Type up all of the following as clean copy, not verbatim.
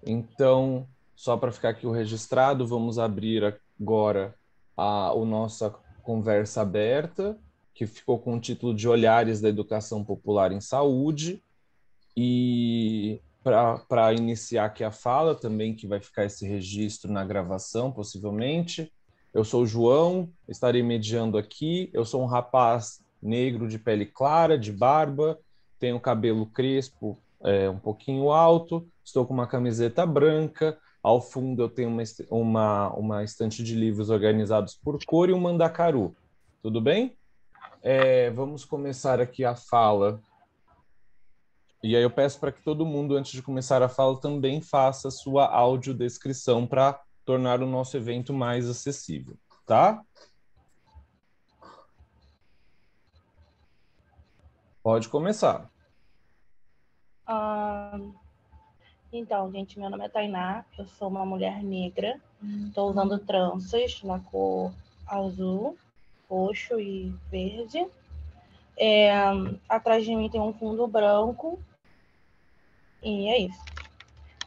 Então, só para ficar aqui o registrado, vamos abrir agora a nossa conversa aberta, que ficou com o título de Olhares da Educação Popular em Saúde. E para iniciar aqui a fala, também que vai ficar esse registro na gravação, possivelmente, eu sou o João, estarei mediando aqui. Eu sou um rapaz negro de pele clara, de barba, tenho cabelo crespo, um pouquinho alto, estou com uma camiseta branca. Ao fundo eu tenho uma estante de livros organizados por cor e um mandacaru. Tudo bem? Vamos começar aqui a fala e aí eu peço para que todo mundo, antes de começar a fala, também faça sua audiodescrição para tornar o nosso evento mais acessível, tá? Pode começar. Ah, então, gente, meu nome é Tainá, eu sou uma mulher negra, estou usando tranças na cor azul, roxo e verde. Atrás de mim tem um fundo branco e é isso.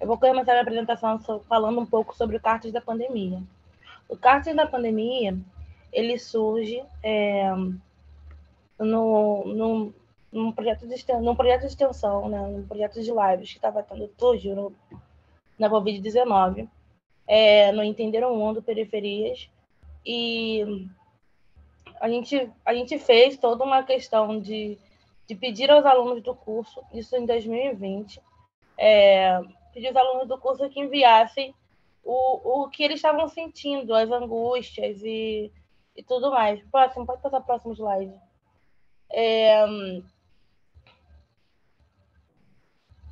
Eu vou começar minha apresentação falando um pouco sobre o Cartas da Pandemia. O Cartas da Pandemia, ele surge no, no, num projeto de extensão, né, num projeto de lives que estava tendo surgiu na Covid-19, no Entender o Mundo, Periferias, e a gente fez toda uma questão de pedir aos alunos do curso, isso em 2020, pedir aos alunos do curso que enviassem o que eles estavam sentindo, as angústias e tudo mais. Próximo, pode passar o próximo slide.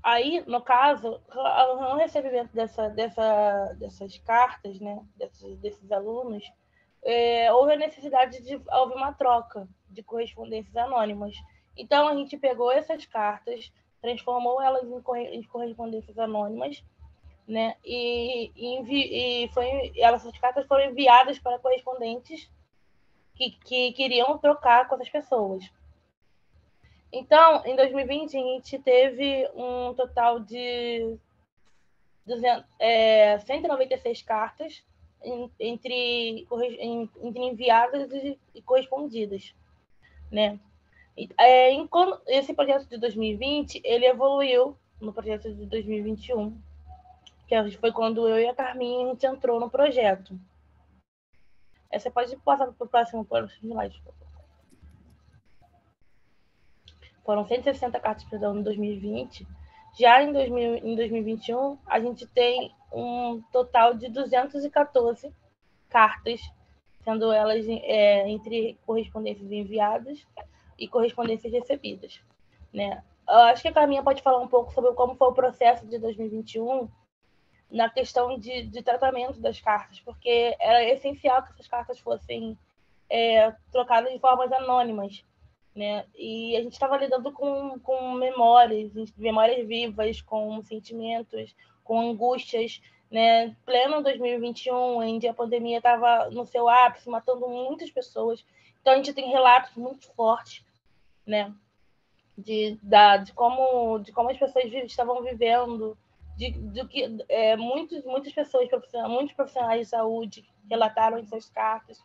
Aí, no caso, no recebimento dessas cartas, né, desses alunos, houve a necessidade de houve uma troca de correspondências anônimas. Então, a gente pegou essas cartas, transformou elas em correspondências anônimas, né, essas cartas foram enviadas para correspondentes que queriam trocar com essas pessoas. Então, em 2020, a gente teve um total de 196 cartas entre enviadas e correspondidas, né? Esse projeto de 2020, ele evoluiu no projeto de 2021, que foi quando eu e a Carminha a gente entrou no projeto. Você pode passar para o próximo slide, por favor. Foram 160 cartas, perdão, em 2020. Já em 2021, a gente tem um total de 214 cartas, sendo elas entre correspondências enviadas e correspondências recebidas, né? Eu acho que a Carminha pode falar um pouco sobre como foi o processo de 2021 na questão de tratamento das cartas, porque era essencial que essas cartas fossem trocadas de formas anônimas, né? E a gente estava lidando com memórias vivas, com sentimentos, com angústias, né? Pleno 2021, em que a pandemia estava no seu ápice, matando muitas pessoas. Então a gente tem relatos muito fortes, né? De como as pessoas estavam vivendo, de que muitas pessoas, muitos profissionais de saúde relataram em suas cartas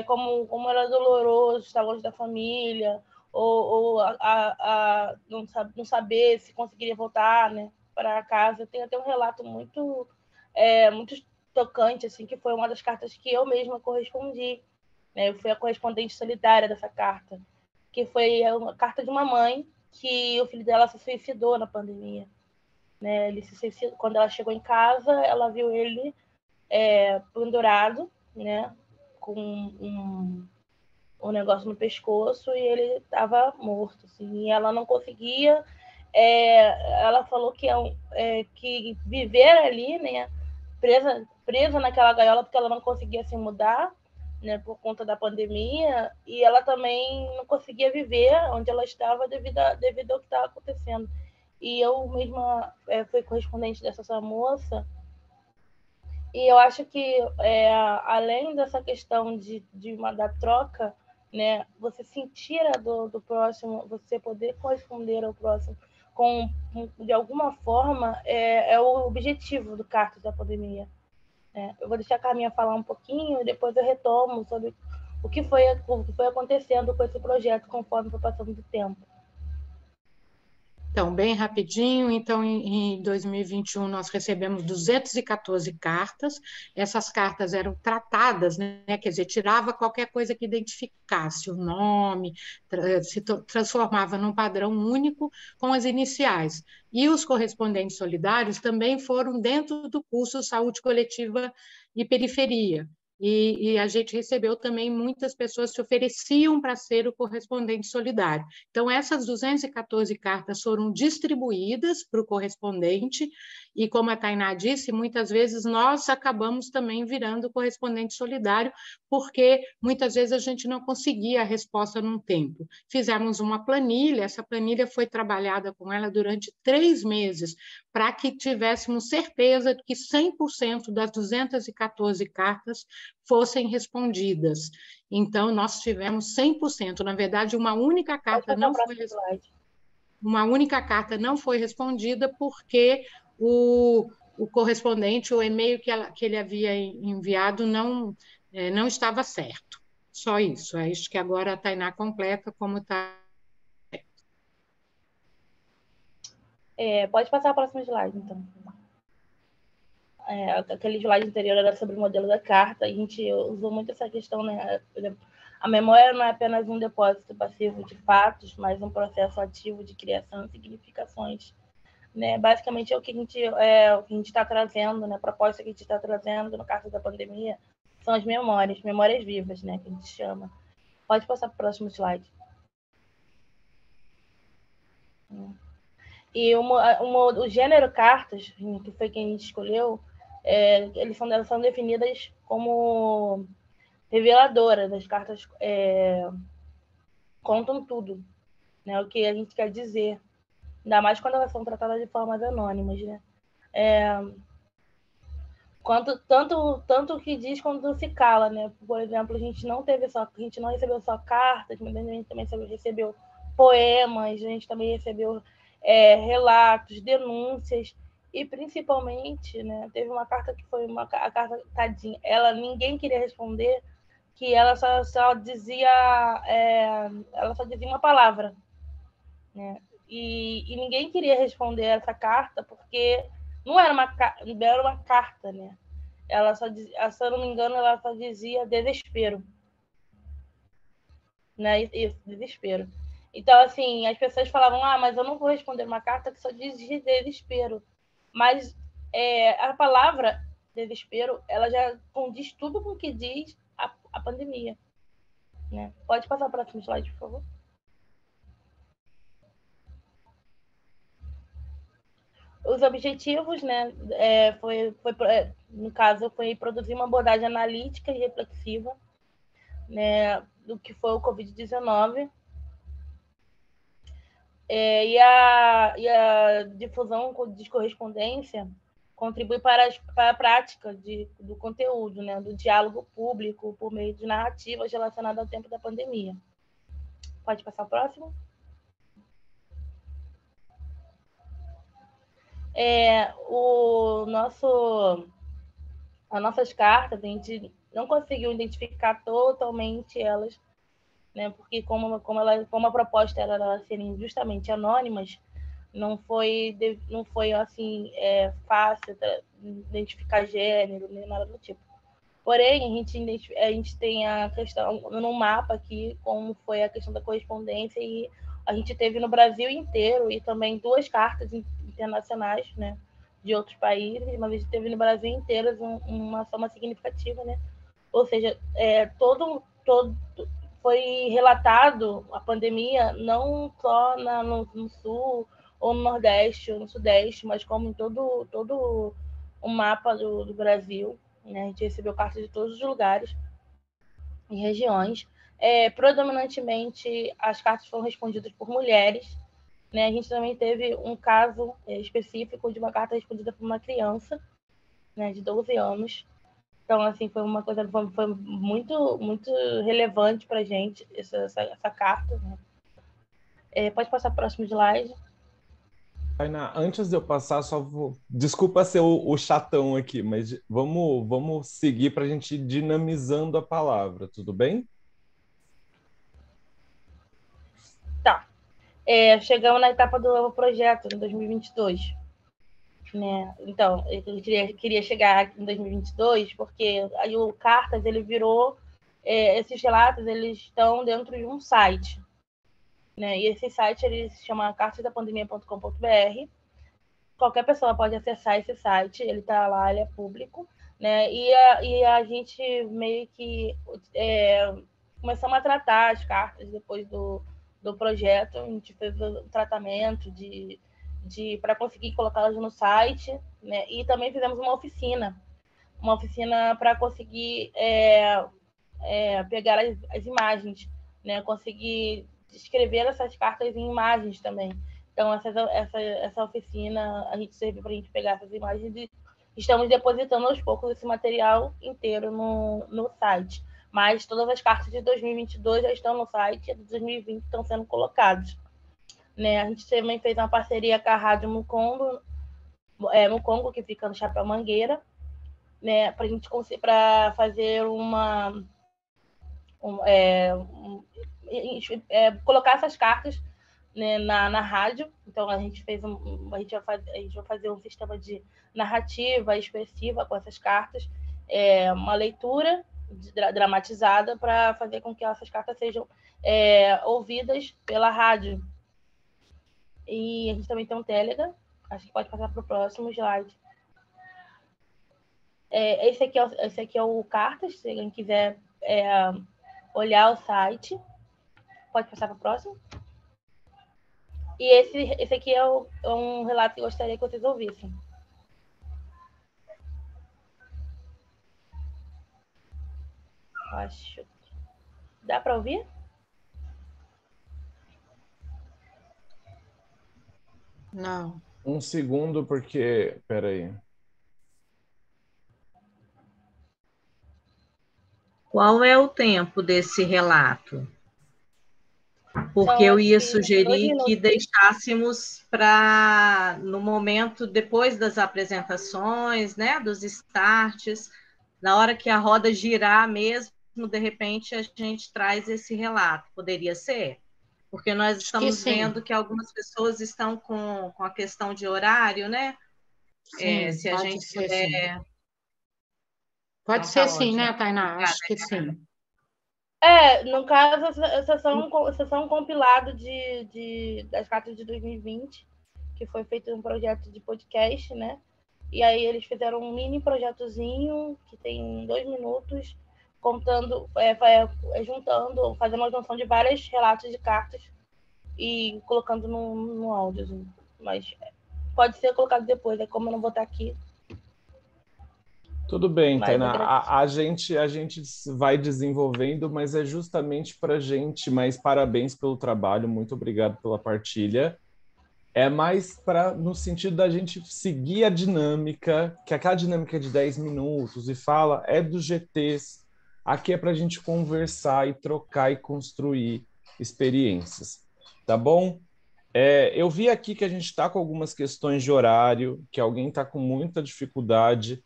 como era doloroso estar longe da família, ou não saber se conseguiria voltar, né, para casa. Tem até um relato muito tocante, assim, que foi uma das cartas que eu mesma correspondi. Né? Eu fui a correspondente solidária dessa carta, que foi uma carta de uma mãe que o filho dela se suicidou na pandemia. Né? Ele se suicidou. Quando ela chegou em casa, ela viu ele pendurado, né? Com um negócio no pescoço e ele estava morto. Assim, e ela não conseguia. Ela falou que viver ali, né? Presa naquela gaiola, porque ela não conseguia se mudar, né, por conta da pandemia, e ela também não conseguia viver onde ela estava devido ao que estava acontecendo. E eu mesma fui correspondente dessa moça, e eu acho que, além dessa questão da troca, né, você sentir a dor do próximo, você poder corresponder ao próximo, de alguma forma, é o objetivo do Cartas da Pandemia. Eu vou deixar a Carminha falar um pouquinho e depois eu retomo sobre o que foi acontecendo com esse projeto conforme foi passando do tempo. Então, bem rapidinho, então em 2021 nós recebemos 214 cartas, essas cartas eram tratadas, né? Quer dizer, tirava qualquer coisa que identificasse o nome, se transformava num padrão único com as iniciais. E os correspondentes solidários também foram dentro do curso Saúde Coletiva e Periferia. E a gente recebeu também muitas pessoas que se ofereciam para ser o correspondente solidário. Então, essas 214 cartas foram distribuídas para o correspondente, e como a Tainá disse, muitas vezes nós acabamos também virando correspondente solidário, porque muitas vezes a gente não conseguia a resposta num tempo. Fizemos uma planilha, essa planilha foi trabalhada com ela durante 3 meses, para que tivéssemos certeza de que 100% das 214 cartas fossem respondidas. Então, nós tivemos 100%. Na verdade, uma única carta não foi respondida porque o correspondente, o e-mail que ele havia enviado não estava certo. Só isso. É isso que agora a Tainá completa como está. Pode passar a próxima slide, então. Aquele slide anterior era sobre o modelo da carta, a gente usou muito essa questão, né? Por exemplo, a memória não é apenas um depósito passivo de fatos, mas um processo ativo de criação de significações. Né? Basicamente é o que a gente está trazendo, né? A proposta que a gente está trazendo no Carta da Pandemia são as memórias vivas, né? Que a gente chama. Pode passar para o próximo slide. E o gênero cartas, que foi quem a gente escolheu, elas são definidas como reveladoras. As cartas contam tudo, né? O que a gente quer dizer. Ainda mais quando elas são tratadas de formas anônimas, né? Tanto o que diz quanto se cala, né? Por exemplo, a gente não recebeu só cartas, mas a gente também recebeu poemas, a gente também recebeu relatos, denúncias e principalmente, né? Teve uma carta que foi a carta tadinha. Ninguém queria responder, que ela só dizia uma palavra, né? E ninguém queria responder essa carta porque não era uma carta, né? Ela só dizia, se eu não me engano, ela só dizia desespero, né? Isso, desespero. Então, assim, as pessoas falavam, mas eu não vou responder uma carta que só diz desespero. Mas a palavra desespero, ela já condiz tudo com o que diz a pandemia, né? Pode passar para o próximo slide, por favor. Os objetivos, né, no caso, foi produzir uma abordagem analítica e reflexiva, né, do que foi o Covid-19, e a difusão de correspondência contribui para a prática do conteúdo, né, do diálogo público por meio de narrativas relacionadas ao tempo da pandemia. Pode passar o próximo? As nossas cartas, a gente não conseguiu identificar totalmente elas, né? Porque como a proposta era elas serem justamente anônimas, não foi assim fácil identificar gênero nem nada do tipo. Porém, a gente tem a questão no mapa aqui como foi a questão da correspondência, e a gente teve no Brasil inteiro e também 2 cartas internacionais, né, de outros países, mas a gente teve no Brasil inteiro uma soma significativa, né? Ou seja, todo foi relatado a pandemia não só no sul ou no nordeste ou no sudeste, mas como em todo o mapa do Brasil, né? A gente recebeu cartas de todos os lugares e regiões. Predominantemente, as cartas foram respondidas por mulheres, né? A gente também teve um caso específico de uma carta respondida por uma criança, né, de 12 anos. Então, assim, foi uma coisa foi muito, muito relevante para a gente, essa carta. Né? Pode passar para o próximo slide. Tainá, antes de eu passar, só vou. Desculpa ser o chatão aqui, mas vamos seguir para a gente ir dinamizando a palavra, tudo bem? Tá. Chegamos na etapa do novo projeto, em 2022. Né? Então, eu queria chegar em 2022, porque aí o Cartas, ele virou... esses relatos, eles estão dentro de um site. Né? E esse site, ele se chama cartasdapandemia.com.br. Qualquer pessoa pode acessar esse site, ele está lá, ele é público, né? E a gente meio que começamos a tratar as cartas depois do projeto, a gente fez o tratamento para conseguir colocá-las no site, né? E também fizemos uma oficina para conseguir pegar as imagens, né? Conseguir escrever essas cartas em imagens também. Então, essa oficina, a gente serve para a gente pegar essas imagens e estamos depositando aos poucos esse material inteiro no site. Mas todas as cartas de 2022 já estão no site, e de 2020 estão sendo colocadas. Né? A gente também fez uma parceria com a Rádio Mukongo, que fica no Chapéu Mangueira, né? Para fazer colocar essas cartas, né, na rádio. Então a gente vai fazer um sistema de narrativa expressiva com essas cartas, uma leitura dramatizada para fazer com que essas cartas sejam ouvidas pela rádio. E a gente também tem um Telegram, acho que pode passar para o próximo slide. Esse aqui é o Cartas, se alguém quiser olhar o site. Pode passar para o próximo. E esse aqui é um relato que eu gostaria que vocês ouvissem. Acho. Dá para ouvir? Não. Um segundo, porque. Peraí. Qual é o tempo desse relato? Porque eu ia sugerir que deixássemos para, no momento, depois das apresentações, né, dos starts, na hora que a roda girar mesmo, de repente a gente traz esse relato. Poderia ser? Porque nós estamos vendo que algumas pessoas estão com a questão de horário, né? Sim, se a gente puder... Pode então, ser sim, né, Tainá? Acho que sim. No caso, essa são um compilado das cartas de 2020, que foi feito um projeto de podcast, né? E aí eles fizeram um mini projetozinho que tem 2 minutos, contando, juntando, fazendo uma junção de vários relatos de cartas e colocando no áudio. Mas pode ser colocado depois, como eu não vou estar aqui. Tudo bem, Tainá. A gente vai desenvolvendo, mas é justamente para a gente, mas parabéns pelo trabalho, muito obrigado pela partilha. É mais no sentido da gente seguir a dinâmica, que aquela dinâmica de 10 minutos e fala é dos GTs. Aqui é para a gente conversar e trocar e construir experiências, tá bom? Eu vi aqui que a gente está com algumas questões de horário, que alguém está com muita dificuldade.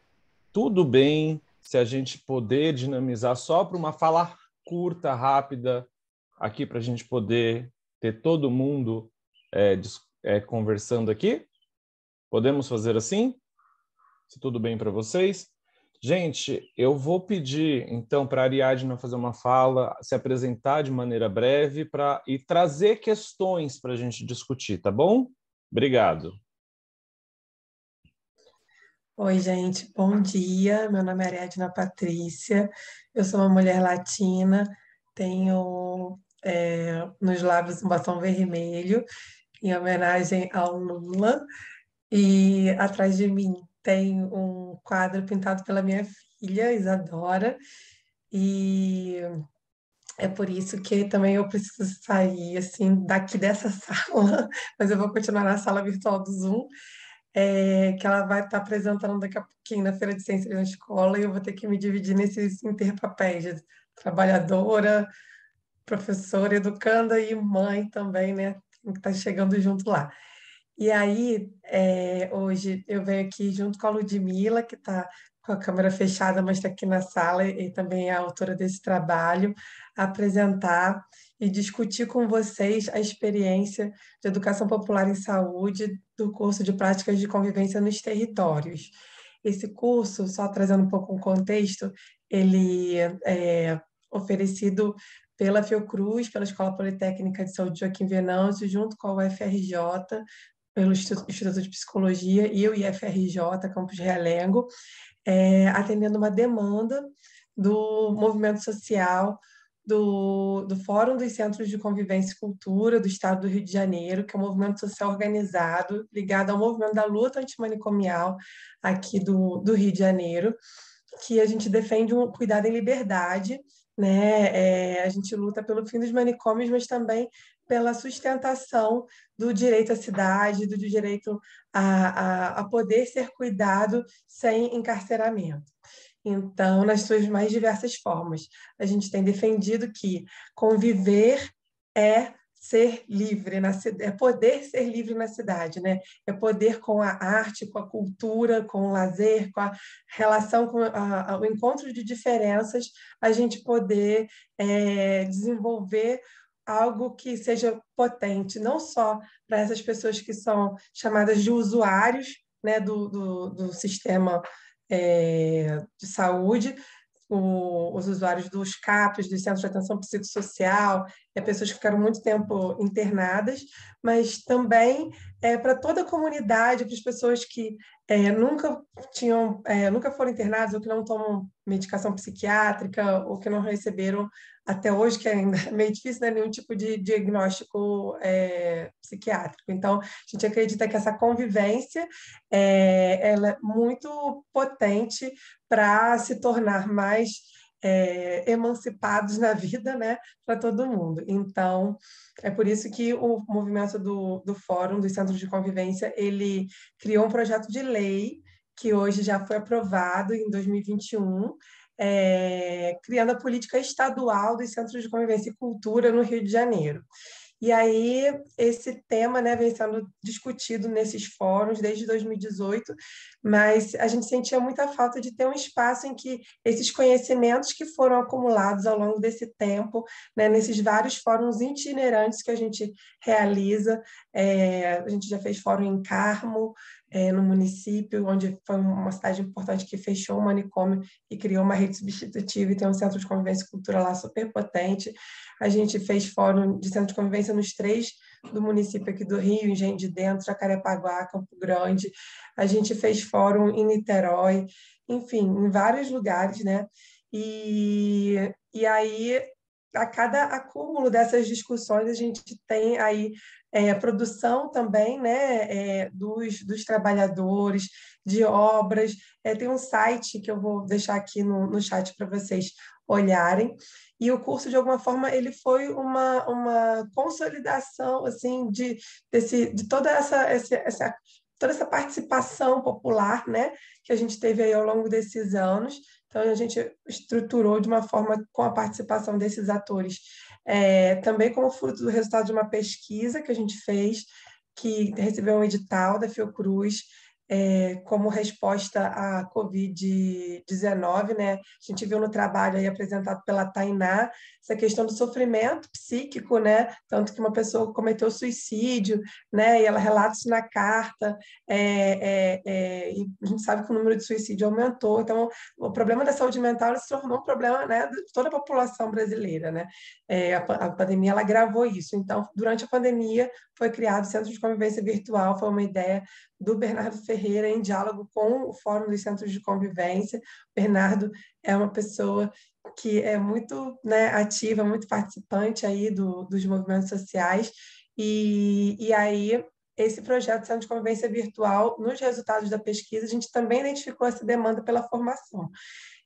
Tudo bem se a gente poder dinamizar só para uma fala curta, rápida, aqui para a gente poder ter todo mundo conversando aqui? Podemos fazer assim? Se tudo bem para vocês? Gente, eu vou pedir, então, para a Ariadna fazer uma fala, se apresentar de maneira breve e trazer questões para a gente discutir, tá bom? Obrigado. Oi, gente, bom dia. Meu nome é Ariadna Patrícia, eu sou uma mulher latina, tenho nos lábios um batom vermelho, em homenagem ao Lula, e atrás de mim tem um quadro pintado pela minha filha, Isadora, e é por isso que também eu preciso sair assim daqui dessa sala, mas eu vou continuar na sala virtual do Zoom, que ela vai estar apresentando daqui a pouquinho na Feira de Ciências na escola, e eu vou ter que me dividir nesses interpapéis de trabalhadora, professora, educanda e mãe também, né? Que está chegando junto lá. E aí, hoje, eu venho aqui junto com a Ludmila, que está com a câmera fechada, mas está aqui na sala e também é a autora desse trabalho, apresentar e discutir com vocês a experiência de educação popular em saúde do curso de práticas de convivência nos territórios. Esse curso, só trazendo um pouco um contexto, ele é oferecido pela Fiocruz, pela Escola Politécnica de Saúde Joaquim Venâncio, junto com a UFRJ, pelo Instituto de Psicologia e o IFRJ, Campus Realengo, atendendo uma demanda do movimento social do Fórum dos Centros de Convivência e Cultura do Estado do Rio de Janeiro, que é um movimento social organizado ligado ao movimento da luta antimanicomial aqui do Rio de Janeiro, que a gente defende um cuidado em liberdade, né? A gente luta pelo fim dos manicômios, mas também pela sustentação do direito à cidade, do direito a poder ser cuidado sem encarceramento. Então, nas suas mais diversas formas, a gente tem defendido que conviver é ser livre, é poder ser livre na cidade, né? É poder com a arte, com a cultura, com o lazer, com a relação, com o encontro de diferenças, a gente poder desenvolver algo que seja potente, não só para essas pessoas que são chamadas de usuários, né, do sistema de saúde, os usuários dos CAPs, dos Centros de Atenção Psicossocial, pessoas que ficaram muito tempo internadas, mas também para toda a comunidade, para as pessoas que nunca foram internadas ou que não tomam medicação psiquiátrica ou que não receberam até hoje, que ainda é meio difícil, né, nenhum tipo de diagnóstico psiquiátrico. Então, a gente acredita que essa convivência ela é muito potente para se tornar mais emancipados na vida, né, para todo mundo. Então, é por isso que o movimento do Fórum dos Centros de Convivência, ele criou um projeto de lei que hoje já foi aprovado em 2021, criando a política estadual dos Centros de Convivência e Cultura no Rio de Janeiro. E aí, esse tema, né, vem sendo discutido nesses fóruns desde 2018, mas a gente sentia muita falta de ter um espaço em que esses conhecimentos que foram acumulados ao longo desse tempo, né, nesses vários fóruns itinerantes que a gente realiza, a gente já fez fórum em Carmo, no município, onde foi uma cidade importante que fechou o manicômio e criou uma rede substitutiva e tem um centro de convivência e cultura lá super potente. A gente fez fórum de centro de convivência nos 3 do município aqui do Rio, Engenho de Dentro, Jacarepaguá, Campo Grande. A gente fez fórum em Niterói, enfim, em vários lugares, né? E aí, a cada acúmulo dessas discussões, a gente tem aí produção também, né, dos trabalhadores, de obras. Tem um site que eu vou deixar aqui no chat para vocês olharem. E o curso, de alguma forma, ele foi uma consolidação assim, de toda essa participação popular, né, que a gente teve aí ao longo desses anos. Então, a gente estruturou de uma forma com a participação desses atores, também como fruto do resultado de uma pesquisa que a gente fez, que recebeu um edital da Fiocruz, como resposta à Covid-19, né? A gente viu no trabalho aí apresentado pela Tainá essa questão do sofrimento psíquico, né? Tanto que uma pessoa cometeu suicídio, né? E ela relata isso na carta, e a gente sabe que o número de suicídio aumentou. Então, o problema da saúde mental se tornou um problema, né, de toda a população brasileira, né? A pandemia ela agravou isso. Então, durante a pandemia, foi criado o Centro de Convivência Virtual, foi uma ideia do Bernardo Ferreira, em diálogo com o Fórum dos Centros de Convivência. O Bernardo é uma pessoa que é muito, né, ativa, muito participante aí dos movimentos sociais, e aí esse projeto de Centro de Convivência Virtual, nos resultados da pesquisa, a gente também identificou essa demanda pela formação.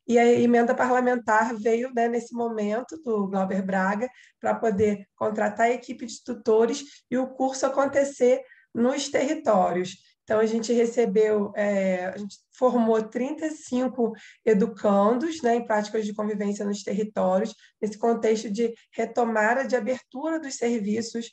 E a emenda parlamentar veio, né, nesse momento do Glauber Braga para poder contratar a equipe de tutores e o curso acontecer nos territórios. Então, a gente recebeu, a gente formou 35 educandos, né, em práticas de convivência nos territórios, nesse contexto de retomada de abertura dos serviços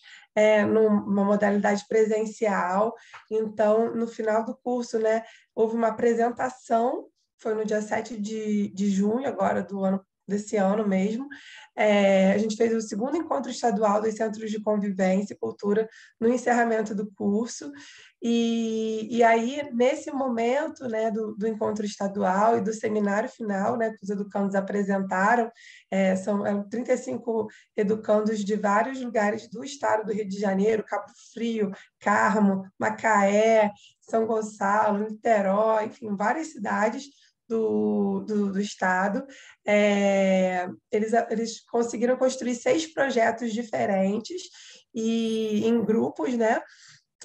numa modalidade presencial. Então, no final do curso, né, houve uma apresentação, foi no dia 7 de junho, agora desse ano mesmo. A gente fez o segundo encontro estadual dos Centros de Convivência e Cultura no encerramento do curso. E aí, nesse momento, né, do encontro estadual e do seminário final, né, que os educandos apresentaram, são 35 educandos de vários lugares do estado do Rio de Janeiro, Cabo Frio, Carmo, Macaé, São Gonçalo, Niterói, enfim, várias cidades do estado. Eles conseguiram construir 6 projetos diferentes e em grupos, né?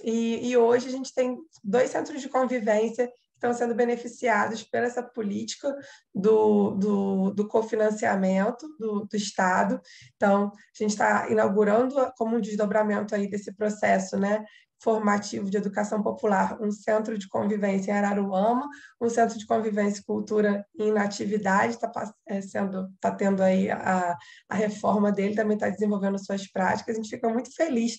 E hoje a gente tem 2 centros de convivência que estão sendo beneficiados por essa política do cofinanciamento do Estado. Então, a gente está inaugurando como um desdobramento aí desse processo, né, formativo de educação popular, um centro de convivência em Araruama, um centro de convivência e cultura em Natividade, está tendo aí a reforma dele, também está desenvolvendo suas práticas. A gente fica muito feliz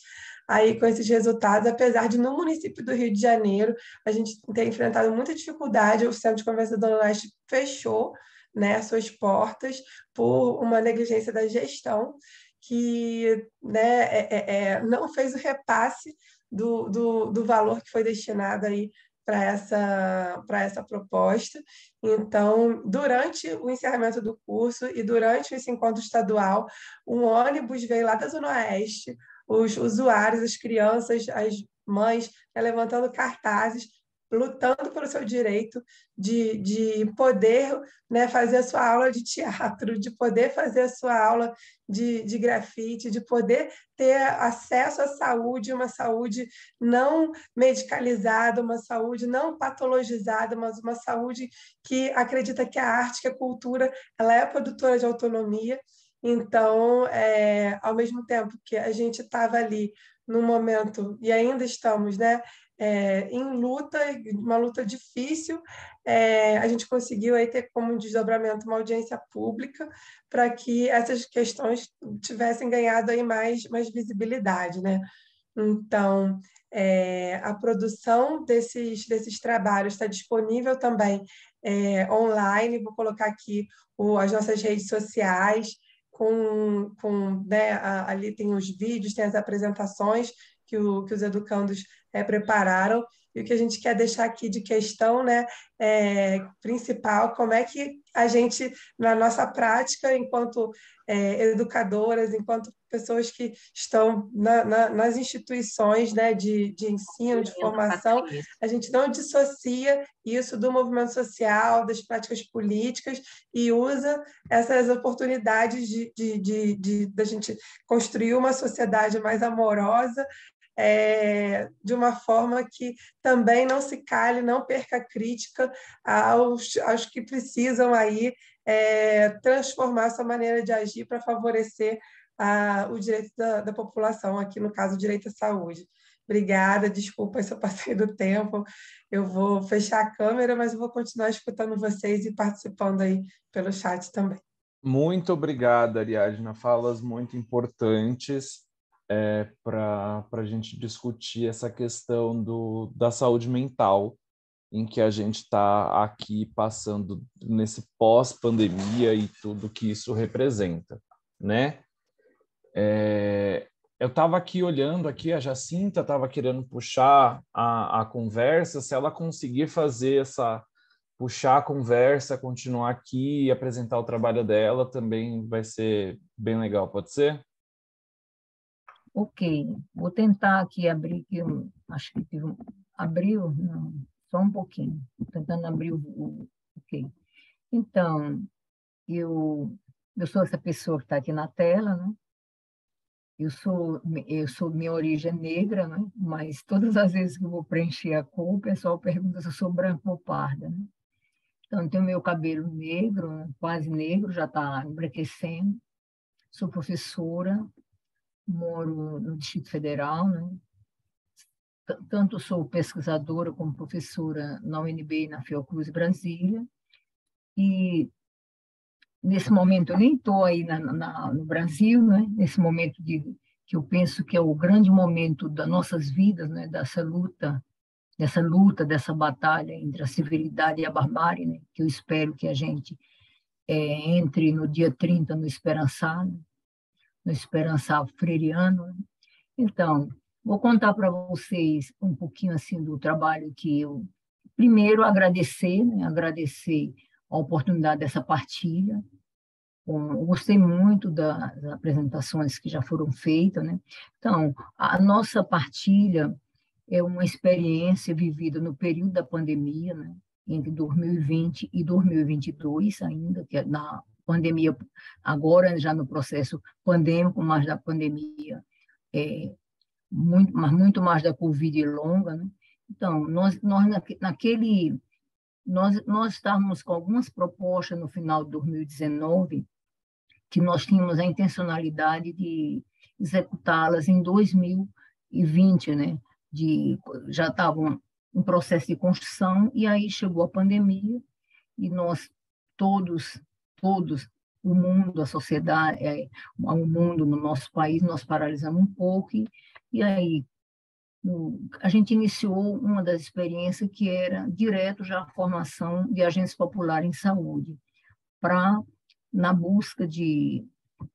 aí com esses resultados, apesar de no município do Rio de Janeiro a gente ter enfrentado muita dificuldade, o Centro de Convivência da Zona Leste fechou, né, suas portas por uma negligência da gestão que, né, não fez o repasse do valor que foi destinado aí para essa proposta. Então, durante o encerramento do curso e durante esse encontro estadual, um ônibus veio lá da Zona Oeste, os usuários, as crianças, as mães, né, levantando cartazes, lutando pelo seu direito de poder, né, fazer a sua aula de teatro, de poder fazer a sua aula de grafite, de poder ter acesso à saúde, uma saúde não medicalizada, uma saúde não patologizada, mas uma saúde que acredita que a arte, que a cultura, ela é produtora de autonomia. Então, ao mesmo tempo que a gente estava ali no momento, e ainda estamos, né, em luta, uma luta difícil, a gente conseguiu aí ter como um desdobramento uma audiência pública para que essas questões tivessem ganhado aí mais visibilidade, né? Então, a produção desses trabalhos está disponível também online. Vou colocar aqui as nossas redes sociais, né, ali tem os vídeos, tem as apresentações que os educandos prepararam. E o que a gente quer deixar aqui de questão, né, principal, como é que a gente, na nossa prática, enquanto educadoras, enquanto pessoas que estão nas instituições, né, de ensino, de formação, a gente não dissocia isso do movimento social, das práticas políticas, e usa essas oportunidades da gente construir uma sociedade mais amorosa, de uma forma que também não se cale, não perca a crítica aos que precisam aí transformar sua maneira de agir para favorecer o direito da população, aqui no caso o direito à saúde. Obrigada, desculpa se eu passei do tempo, eu vou fechar a câmera, mas eu vou continuar escutando vocês e participando aí pelo chat também. Muito obrigada, Ariadna, falas muito importantes para a gente discutir essa questão da saúde mental, em que a gente está aqui passando nesse pós-pandemia e tudo que isso representa, né? Eu estava aqui olhando, aqui a Jacinta estava querendo puxar a conversa, se ela conseguir fazer puxar a conversa, continuar aqui e apresentar o trabalho dela, também vai ser bem legal, pode ser? Ok, vou tentar aqui abrir, acho que abriu, não, só um pouquinho, tentando abrir ok. Então, eu sou essa pessoa que está aqui na tela, né? Minha origem é negra, né? Mas todas as vezes que eu vou preencher a cor, o pessoal pergunta se eu sou branca ou parda, né? Então, eu tenho meu cabelo negro, né? Quase negro, já está embranquecendo. Sou professora, moro no Distrito Federal, né? tanto sou pesquisadora como professora na UNB e na Fiocruz Brasília, e nesse momento eu nem estou aí no Brasil, né? Nesse momento que eu penso que é o grande momento das nossas vidas, né? Dessa luta, dessa batalha entre a civilidade e a barbárie, né? Que eu espero que a gente entre no dia 30 no Esperançar Freiriano, né? Então, vou contar para vocês um pouquinho assim do trabalho que eu primeiro agradecer, né? Agradecer a oportunidade dessa partilha. Eu gostei muito das apresentações que já foram feitas, né? Então, a nossa partilha é uma experiência vivida no período da pandemia, né? Entre 2020 e 2022 ainda, que é na pandemia, agora já no processo pandêmico, mas da pandemia, muito mais da Covid longa, né? Então, nós estávamos com algumas propostas no final de 2019, que nós tínhamos a intencionalidade de executá-las em 2020, né? Já estavam em processo de construção, e aí chegou a pandemia, e nós todos, o mundo, a sociedade, o mundo no nosso país, nós paralisamos um pouco, e aí a gente iniciou uma das experiências que era direto já a formação de agentes populares em saúde, na busca de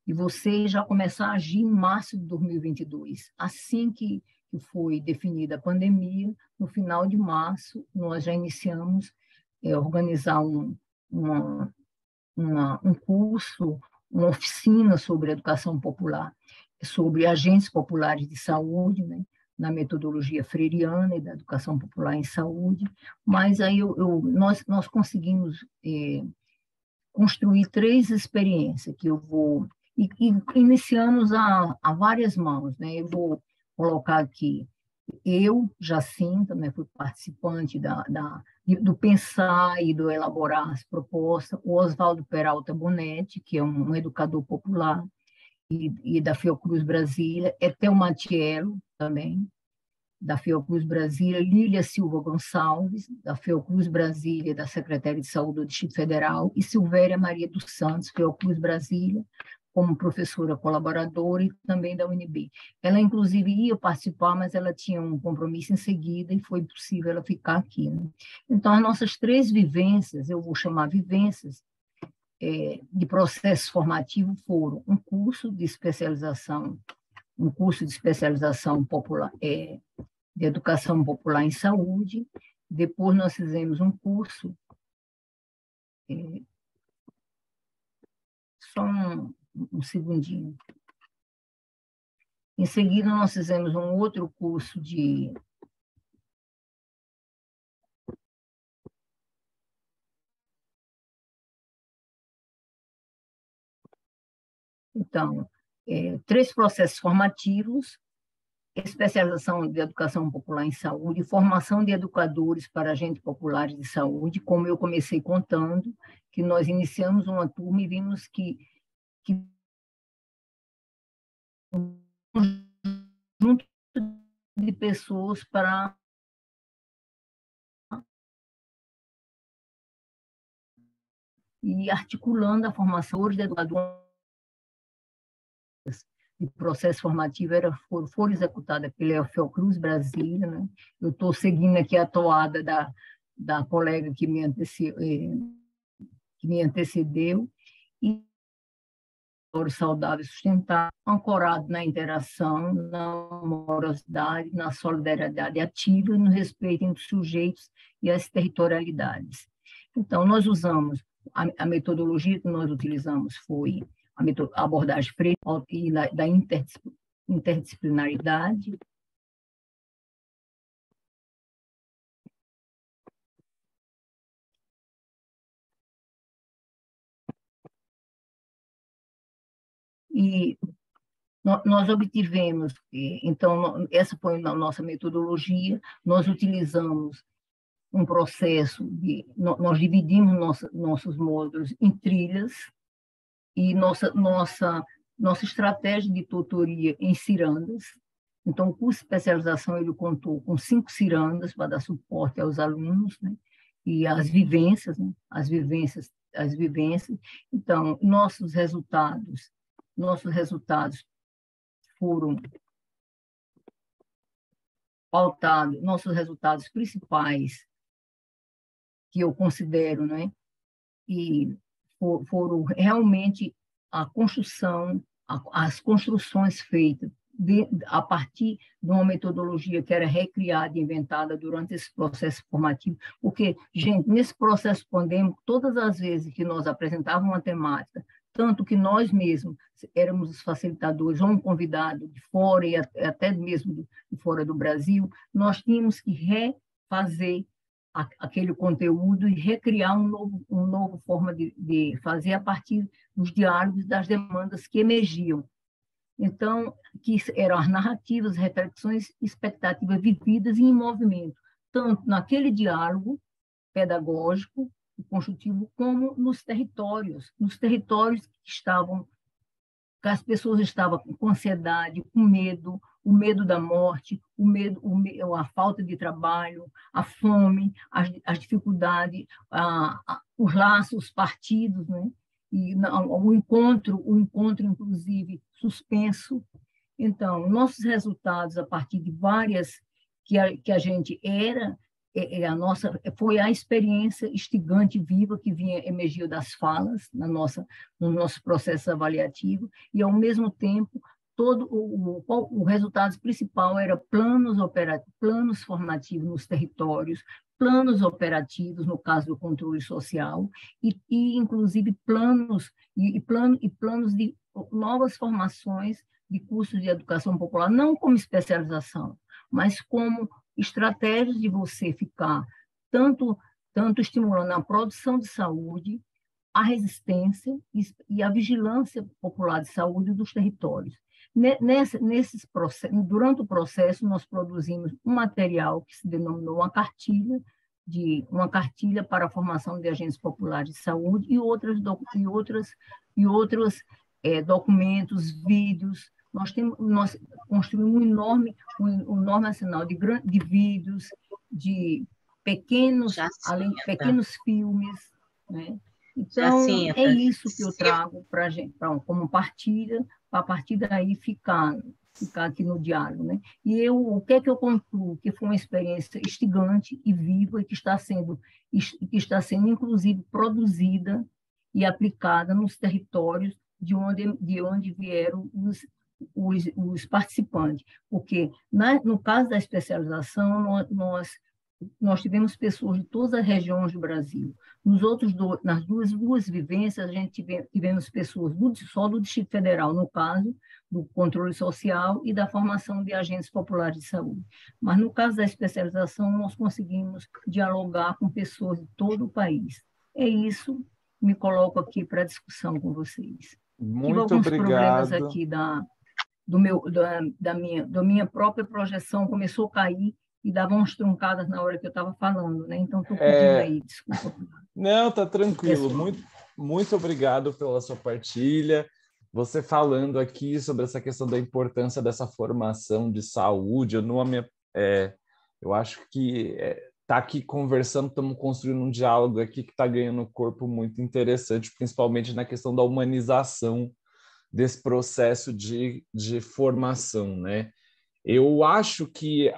você já começar a agir em março de 2022. Assim que foi definida a pandemia, no final de março, nós já iniciamos a organizar um curso, uma oficina sobre educação popular, sobre agentes populares de saúde, né? Na metodologia freiriana e da educação popular em saúde, mas aí nós conseguimos construir 3 experiências que eu vou... E iniciamos a várias mãos, né? Eu vou colocar aqui, eu, Jacinta, né, fui participante do pensar e do elaborar as propostas, o Oswaldo Peralta Bonetti, que é um educador popular, e da Fiocruz Brasília, Etel Matiello também, da Fiocruz Brasília, Lília Silva Gonçalves, da Fiocruz Brasília, da Secretaria de Saúde do Distrito Federal, e Silvéria Maria dos Santos, Fiocruz Brasília, como professora colaboradora, e também da UNB. Ela, inclusive, ia participar, mas ela tinha um compromisso em seguida, e foi possível ela ficar aqui, né? Então, as nossas 3 vivências, eu vou chamar vivências, de processo formativo, foram um curso de especialização popular, de educação popular em saúde. Depois nós fizemos um curso, só um segundinho. Em seguida, nós fizemos um outro curso de... Então, 3 processos formativos: especialização de educação popular em saúde, formação de educadores para agentes populares de saúde, como eu comecei contando, que nós iniciamos uma turma e vimos que um conjunto de pessoas para e articulando a formação de educadores. O processo formativo foram executadas pela Fiocruz Brasília, né? Eu estou seguindo aqui a toada da colega que me antecedeu, e saudável e sustentável, ancorado na interação, na amorosidade, na solidariedade ativa e no respeito entre os sujeitos e as territorialidades. Então, nós usamos, a metodologia que nós utilizamos foi a abordagem freiriana e da interdisciplinaridade. E nós obtivemos, então, essa foi a nossa metodologia. Nós utilizamos um processo nós dividimos nossos módulos em trilhas, e nossa estratégia de tutoria em cirandas, Então, o curso de especialização ele contou com 5 cirandas para dar suporte aos alunos, né? E as vivências, né? As vivências. Então, nossos resultados foram pautados, nossos resultados principais, que eu considero, né? E foram realmente a construção, as construções feitas a partir de uma metodologia que era recriada e inventada durante esse processo formativo, porque, gente, nesse processo pandêmico, todas as vezes que nós apresentávamos uma temática, tanto que nós mesmos éramos os facilitadores, ou um convidado de fora e até mesmo de fora do Brasil, nós tínhamos que refazer aquele conteúdo e recriar uma nova forma de fazer a partir dos diálogos, das demandas que emergiam. Então, que eram as narrativas, reflexões, expectativas vividas e em movimento, tanto naquele diálogo pedagógico e construtivo, como nos territórios que as pessoas estavam com ansiedade, com medo, o medo da morte, a falta de trabalho, a fome, as dificuldades, os laços partidos, né? E o encontro, inclusive, suspenso. Então, nossos resultados, a partir de várias que a gente era, foi a experiência instigante viva que emergiu das falas no nosso processo avaliativo, e, ao mesmo tempo, todo o resultado principal era planos formativos nos territórios, planos operativos, no caso do controle social, e inclusive planos de novas formações de cursos de educação popular, não como especialização, mas como estratégias de você ficar tanto estimulando a produção de saúde, a resistência e a vigilância popular de saúde dos territórios. Durante o processo, nós produzimos um material que se denominou uma cartilha para a formação de agentes populares de saúde e outros documentos, vídeos. Nós construímos um enorme arsenal de vídeos, de pequenos filmes, né? Então, é isso que eu trago para a gente, como partilha, para a partir daí ficar aqui no diálogo, né? E o que é que eu concluo? Que foi uma experiência instigante e viva e que está sendo inclusive produzida e aplicada nos territórios de onde vieram os participantes, porque no caso da especialização nós tivemos pessoas de todas as regiões do Brasil. Nas duas vivências, a gente tivemos pessoas só do Distrito Federal, no caso do controle social e da formação de agentes populares de saúde. Mas, no caso da especialização, nós conseguimos dialogar com pessoas de todo o país. É isso, me coloco aqui para discussão com vocês. Muito alguns obrigado. Problemas aqui da minha própria projeção começou a cair e dava umas truncadas na hora que eu estava falando, né? Então, estou pedindo aí, desculpa. Não, tá tranquilo. Muito obrigado pela sua partilha. Você falando aqui sobre essa questão da importância dessa formação de saúde. Eu acho que tá aqui conversando, estamos construindo um diálogo aqui que está ganhando um corpo muito interessante, principalmente na questão da humanização desse processo de formação, né? Eu acho que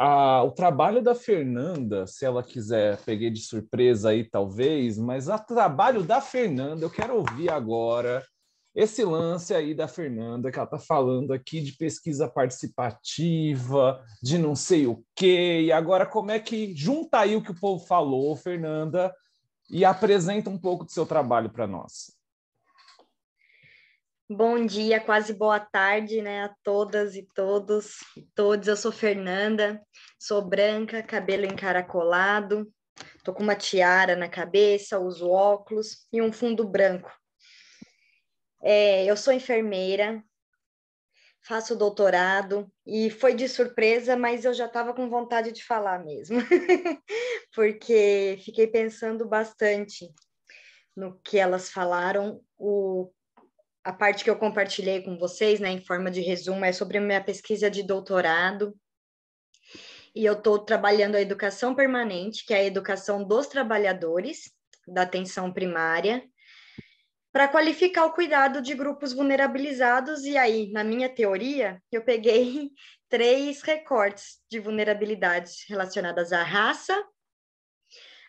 o trabalho da Fernanda, se ela quiser, peguei de surpresa aí talvez, mas o trabalho da Fernanda, eu quero ouvir agora esse lance aí da Fernanda, que ela está falando aqui de pesquisa participativa, de não sei o quê, e agora como é que junta aí o que o povo falou, Fernanda, e apresenta um pouco do seu trabalho para nós. Bom dia, quase boa tarde, né, a todas e todos. Eu sou Fernanda, sou branca, cabelo encaracolado, tô com uma tiara na cabeça, uso óculos e um fundo branco. Eu sou enfermeira, faço doutorado e foi de surpresa, mas eu já estava com vontade de falar mesmo, porque fiquei pensando bastante no que elas falaram. A parte que eu compartilhei com vocês, né, em forma de resumo, é sobre a minha pesquisa de doutorado. e eu estou trabalhando a educação permanente, que é a educação dos trabalhadores da atenção primária, para qualificar o cuidado de grupos vulnerabilizados. E aí, na minha teoria, eu peguei 3 recortes de vulnerabilidades relacionadas à raça,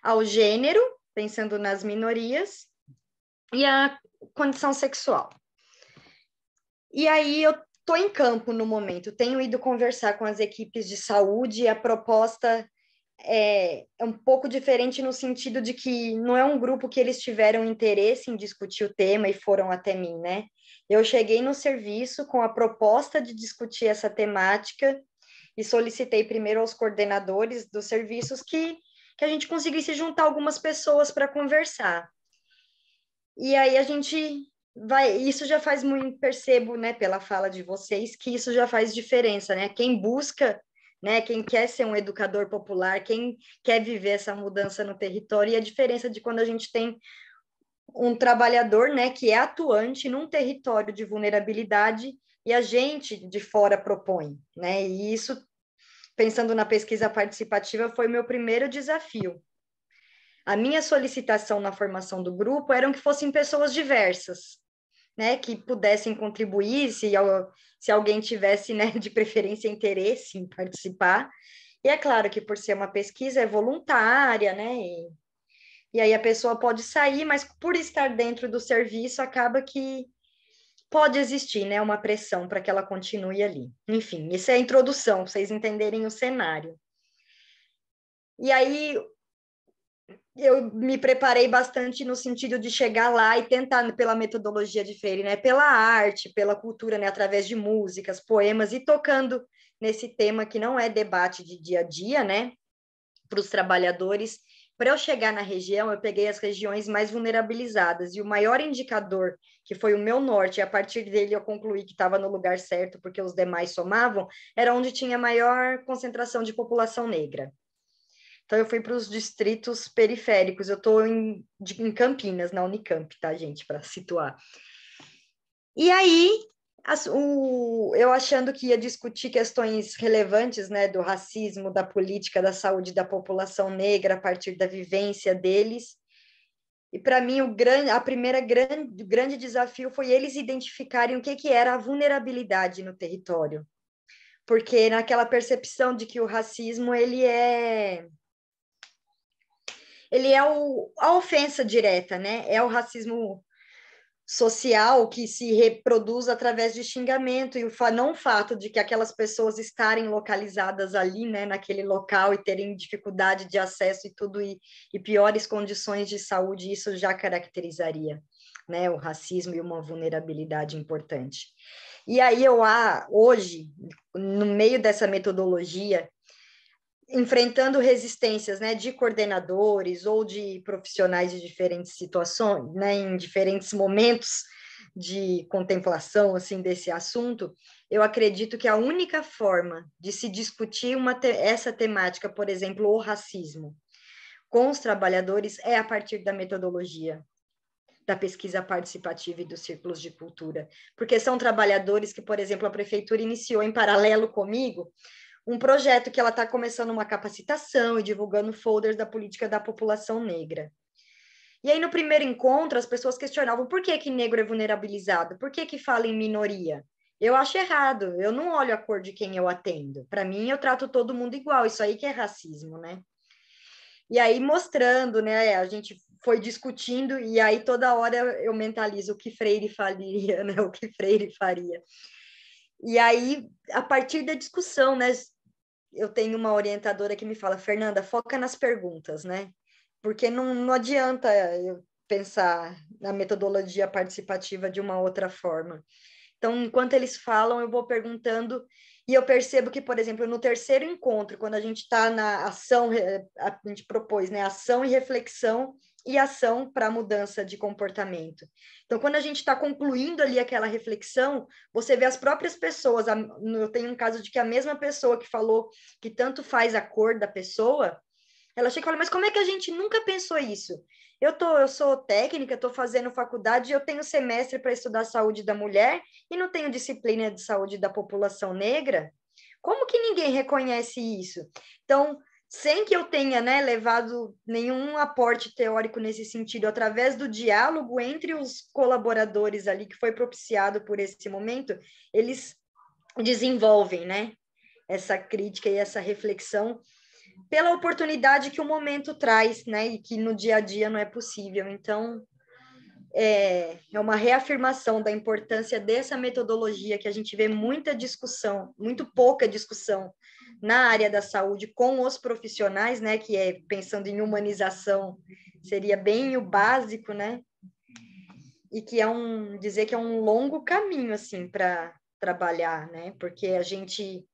ao gênero, pensando nas minorias, e à condição sexual. E aí eu estou em campo no momento, tenho ido conversar com as equipes de saúde, e a proposta é um pouco diferente no sentido de que não é um grupo que eles tiveram interesse em discutir o tema e foram até mim, né? Eu cheguei no serviço com a proposta de discutir essa temática e solicitei primeiro aos coordenadores dos serviços que a gente conseguisse juntar algumas pessoas para conversar. E aí a gente vai, isso já faz muito, percebo, né, pela fala de vocês, que isso já faz diferença, né? Quem busca, né, quem quer ser um educador popular, quem quer viver essa mudança no território, e a diferença de quando a gente tem um trabalhador, né, que é atuante num território de vulnerabilidade e a gente de fora propõe, né? E isso, pensando na pesquisa participativa, foi o meu primeiro desafio. A minha solicitação na formação do grupo era que fossem pessoas diversas, né, que pudessem contribuir, se alguém tivesse, né, de preferência interesse em participar. E é claro que por ser uma pesquisa é voluntária, né, e aí a pessoa pode sair, mas por estar dentro do serviço acaba que pode existir, né, uma pressão para que ela continue ali. Enfim, isso é a introdução, para vocês entenderem o cenário. E aí eu me preparei bastante no sentido de chegar lá e tentar, pela metodologia de Freire, né, pela arte, pela cultura, né, através de músicas, poemas, e tocando nesse tema que não é debate de dia a dia, né, para os trabalhadores. Para eu chegar na região, eu peguei as regiões mais vulnerabilizadas, e o maior indicador, que foi o meu norte, e a partir dele eu concluí que estava no lugar certo, porque os demais somavam, era onde tinha maior concentração de população negra. Então, eu fui para os distritos periféricos. Eu estou em Campinas, na Unicamp, tá, gente? Para situar. E aí, eu achando que ia discutir questões relevantes, né, do racismo, da política, da saúde da população negra, a partir da vivência deles. E, para mim, o grande desafio foi eles identificarem o que era a vulnerabilidade no território. Porque naquela percepção de que o racismo, ele é a ofensa direta, né? É o racismo social que se reproduz através de xingamento, e não o fato de que aquelas pessoas estarem localizadas ali, né, naquele local, e terem dificuldade de acesso e tudo, e piores condições de saúde, isso já caracterizaria, né, o racismo e uma vulnerabilidade importante. E aí hoje, no meio dessa metodologia, enfrentando resistências, né, de coordenadores ou de profissionais de diferentes situações, né, em diferentes momentos de contemplação, assim, desse assunto, eu acredito que a única forma de se discutir essa temática, por exemplo, o racismo, com os trabalhadores, é a partir da metodologia da pesquisa participativa e dos círculos de cultura, porque são trabalhadores que, por exemplo, a prefeitura iniciou em paralelo comigo um projeto que ela está começando uma capacitação e divulgando folders da política da população negra. E aí, no primeiro encontro, as pessoas questionavam por que negro é vulnerabilizado, por que fala em minoria? Eu acho errado, eu não olho a cor de quem eu atendo. Para mim, eu trato todo mundo igual, isso aí que é racismo, né? E aí, mostrando, né, a gente foi discutindo, e aí toda hora eu mentalizo o que Freire faria, né, o que Freire faria. E aí, a partir da discussão, né, eu tenho uma orientadora que me fala, Fernanda, foca nas perguntas, né? Porque não adianta eu pensar na metodologia participativa de uma outra forma. Então, enquanto eles falam, eu vou perguntando, e eu percebo que, por exemplo, no terceiro encontro, quando a gente está na ação, a gente propôs, né, ação e reflexão, e ação para a mudança de comportamento. Então, quando a gente está concluindo ali aquela reflexão, você vê as próprias pessoas. Eu tenho um caso de que a mesma pessoa que falou que tanto faz a cor da pessoa, ela chega e fala, mas como é que a gente nunca pensou isso? Eu sou técnica, estou fazendo faculdade, eu tenho semestre para estudar saúde da mulher e não tenho disciplina de saúde da população negra. Como que ninguém reconhece isso? Então, sem que eu tenha, né, levado nenhum aporte teórico nesse sentido, através do diálogo entre os colaboradores ali, que foi propiciado por esse momento, eles desenvolvem, né, essa crítica e essa reflexão pela oportunidade que o momento traz, né, e que no dia a dia não é possível. Então, é uma reafirmação da importância dessa metodologia, que a gente vê muita discussão, muito pouca discussão na área da saúde com os profissionais, né, que é pensando em humanização, seria bem o básico, né, e que dizer que é um longo caminho, assim, para trabalhar, né, porque a gente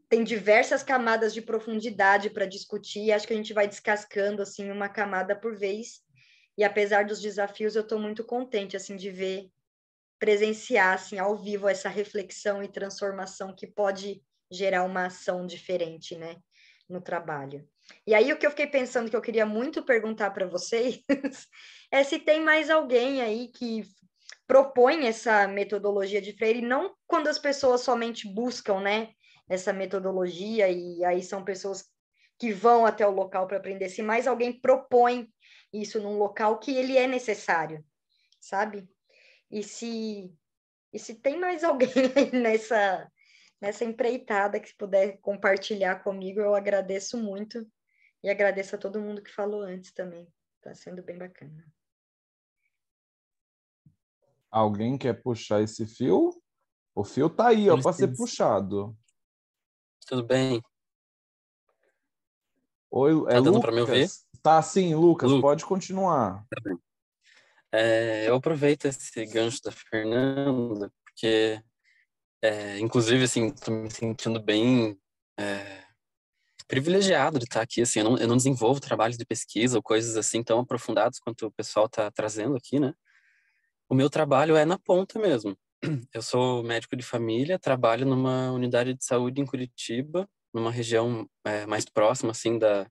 tem diversas camadas de profundidade para discutir, e acho que a gente vai descascando, assim, uma camada por vez. E apesar dos desafios, eu estou muito contente, assim, de ver, presenciar, assim, ao vivo essa reflexão e transformação que pode gerar uma ação diferente, né, no trabalho. E aí, o que eu fiquei pensando que eu queria muito perguntar para vocês é se tem mais alguém aí que propõe essa metodologia de Freire, não quando as pessoas somente buscam, né, essa metodologia, e aí são pessoas que vão até o local para aprender, se mais alguém propõe isso num local que ele é necessário, sabe? E se tem mais alguém aí nessa empreitada que puder compartilhar comigo, eu agradeço muito, e agradeço a todo mundo que falou antes também. Está sendo bem bacana. Alguém quer puxar esse fio? O fio tá aí, ó, para ser puxado. Tudo bem? Oi, é Tá dando para me ouvir? Lucas? Tá sim, Lucas, Lu, pode continuar. tá bem. Eu aproveito esse gancho da Fernanda, porque, inclusive, assim, tô me sentindo bem privilegiado de estar aqui, assim, eu não desenvolvo trabalhos de pesquisa ou coisas assim tão aprofundados quanto o pessoal tá trazendo aqui, né? O meu trabalho é na ponta mesmo. Eu sou médico de família, trabalho numa unidade de saúde em Curitiba, numa região mais próxima, assim, da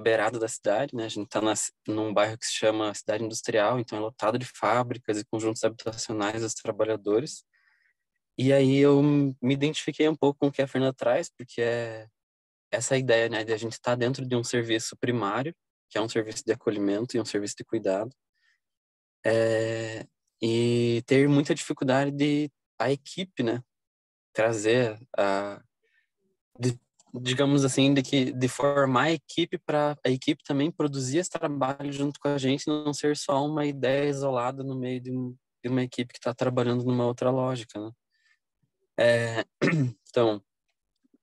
beirada da cidade, né? A gente está num bairro que se chama Cidade Industrial, então é lotado de fábricas e conjuntos habitacionais dos trabalhadores. E aí eu me identifiquei um pouco com o que a Fernanda traz, porque é essa ideia, né, de a gente estar dentro de um serviço primário, que é um serviço de acolhimento e um serviço de cuidado, e ter muita dificuldade de a equipe, né, trazer digamos assim, de formar a equipe para a equipe também produzir esse trabalho junto com a gente, não ser só uma ideia isolada no meio de uma equipe que está trabalhando numa outra lógica, né? Então,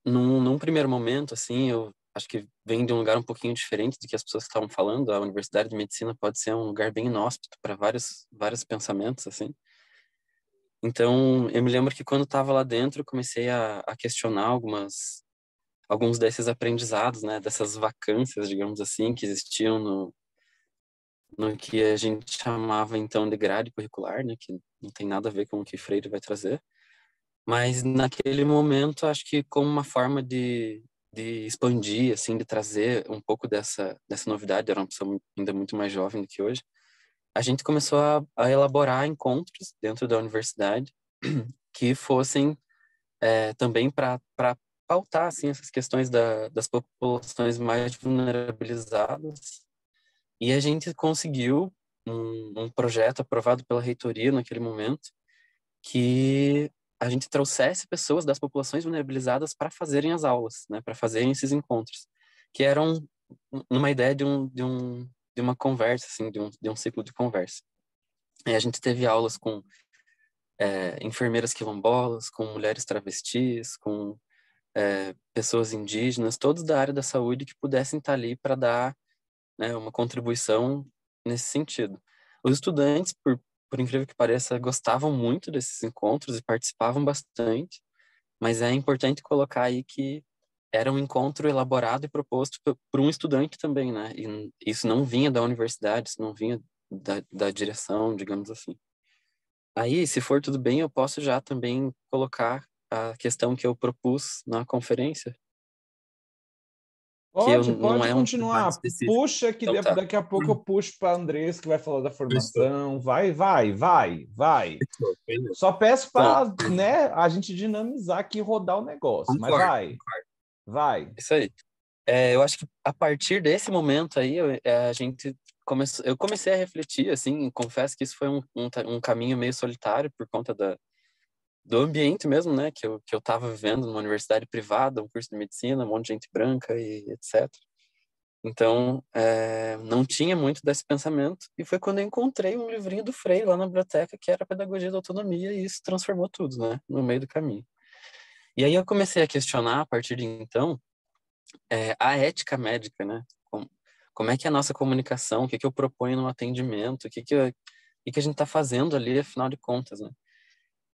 num primeiro momento, assim, eu acho que vem de um lugar um pouquinho diferente do que as pessoas estavam falando. A Universidade de Medicina pode ser um lugar bem inóspito para vários pensamentos, assim. Então, eu me lembro que quando estava lá dentro, eu comecei a questionar alguns desses aprendizados, né, dessas vacâncias, digamos assim, que existiam no que a gente chamava então de grade curricular, né, que não tem nada a ver com o que Freire vai trazer, mas naquele momento acho que como uma forma de expandir, assim, de trazer um pouco dessa novidade, era uma pessoa ainda muito mais jovem do que hoje, a gente começou a elaborar encontros dentro da universidade que fossem também para pautar assim, essas questões das populações mais vulnerabilizadas. E a gente conseguiu um projeto aprovado pela reitoria naquele momento que a gente trouxesse pessoas das populações vulnerabilizadas para fazerem as aulas, né, para fazerem esses encontros, que eram numa ideia de uma conversa, assim, de um ciclo de conversa. E a gente teve aulas com enfermeiras quilombolas, com mulheres travestis, com pessoas indígenas, todos da área da saúde que pudessem estar ali para dar, né, uma contribuição nesse sentido. Os estudantes, por incrível que pareça, gostavam muito desses encontros e participavam bastante, mas é importante colocar aí que era um encontro elaborado e proposto por um estudante também, né? E isso não vinha da universidade, isso não vinha da direção, digamos assim. Aí, se for tudo bem, eu posso já também colocar a questão que eu propus na conferência. não Pode é um trabalho continuar. específico. Puxa, que Então, tá. daqui a pouco eu puxo para a Andressa, que vai falar da Fechou. formação. Vai. Fechou. Só peço Então, para, né, a gente dinamizar aqui e rodar o negócio. Mas concordo. vai. Isso aí. Eu acho que a partir desse momento aí, eu comecei a refletir, assim, confesso que isso foi um caminho meio solitário por conta do ambiente mesmo, né, que eu estava vivendo numa universidade privada, um curso de medicina, um monte de gente branca e etc. Então, não tinha muito desse pensamento, e foi quando eu encontrei um livrinho do Freire lá na biblioteca, que era Pedagogia da Autonomia, e isso transformou tudo, né, no meio do caminho. E aí eu comecei a questionar, a partir de então, a ética médica, né, como é que é a nossa comunicação, o que eu proponho no atendimento, o que a gente está fazendo ali, afinal de contas, né.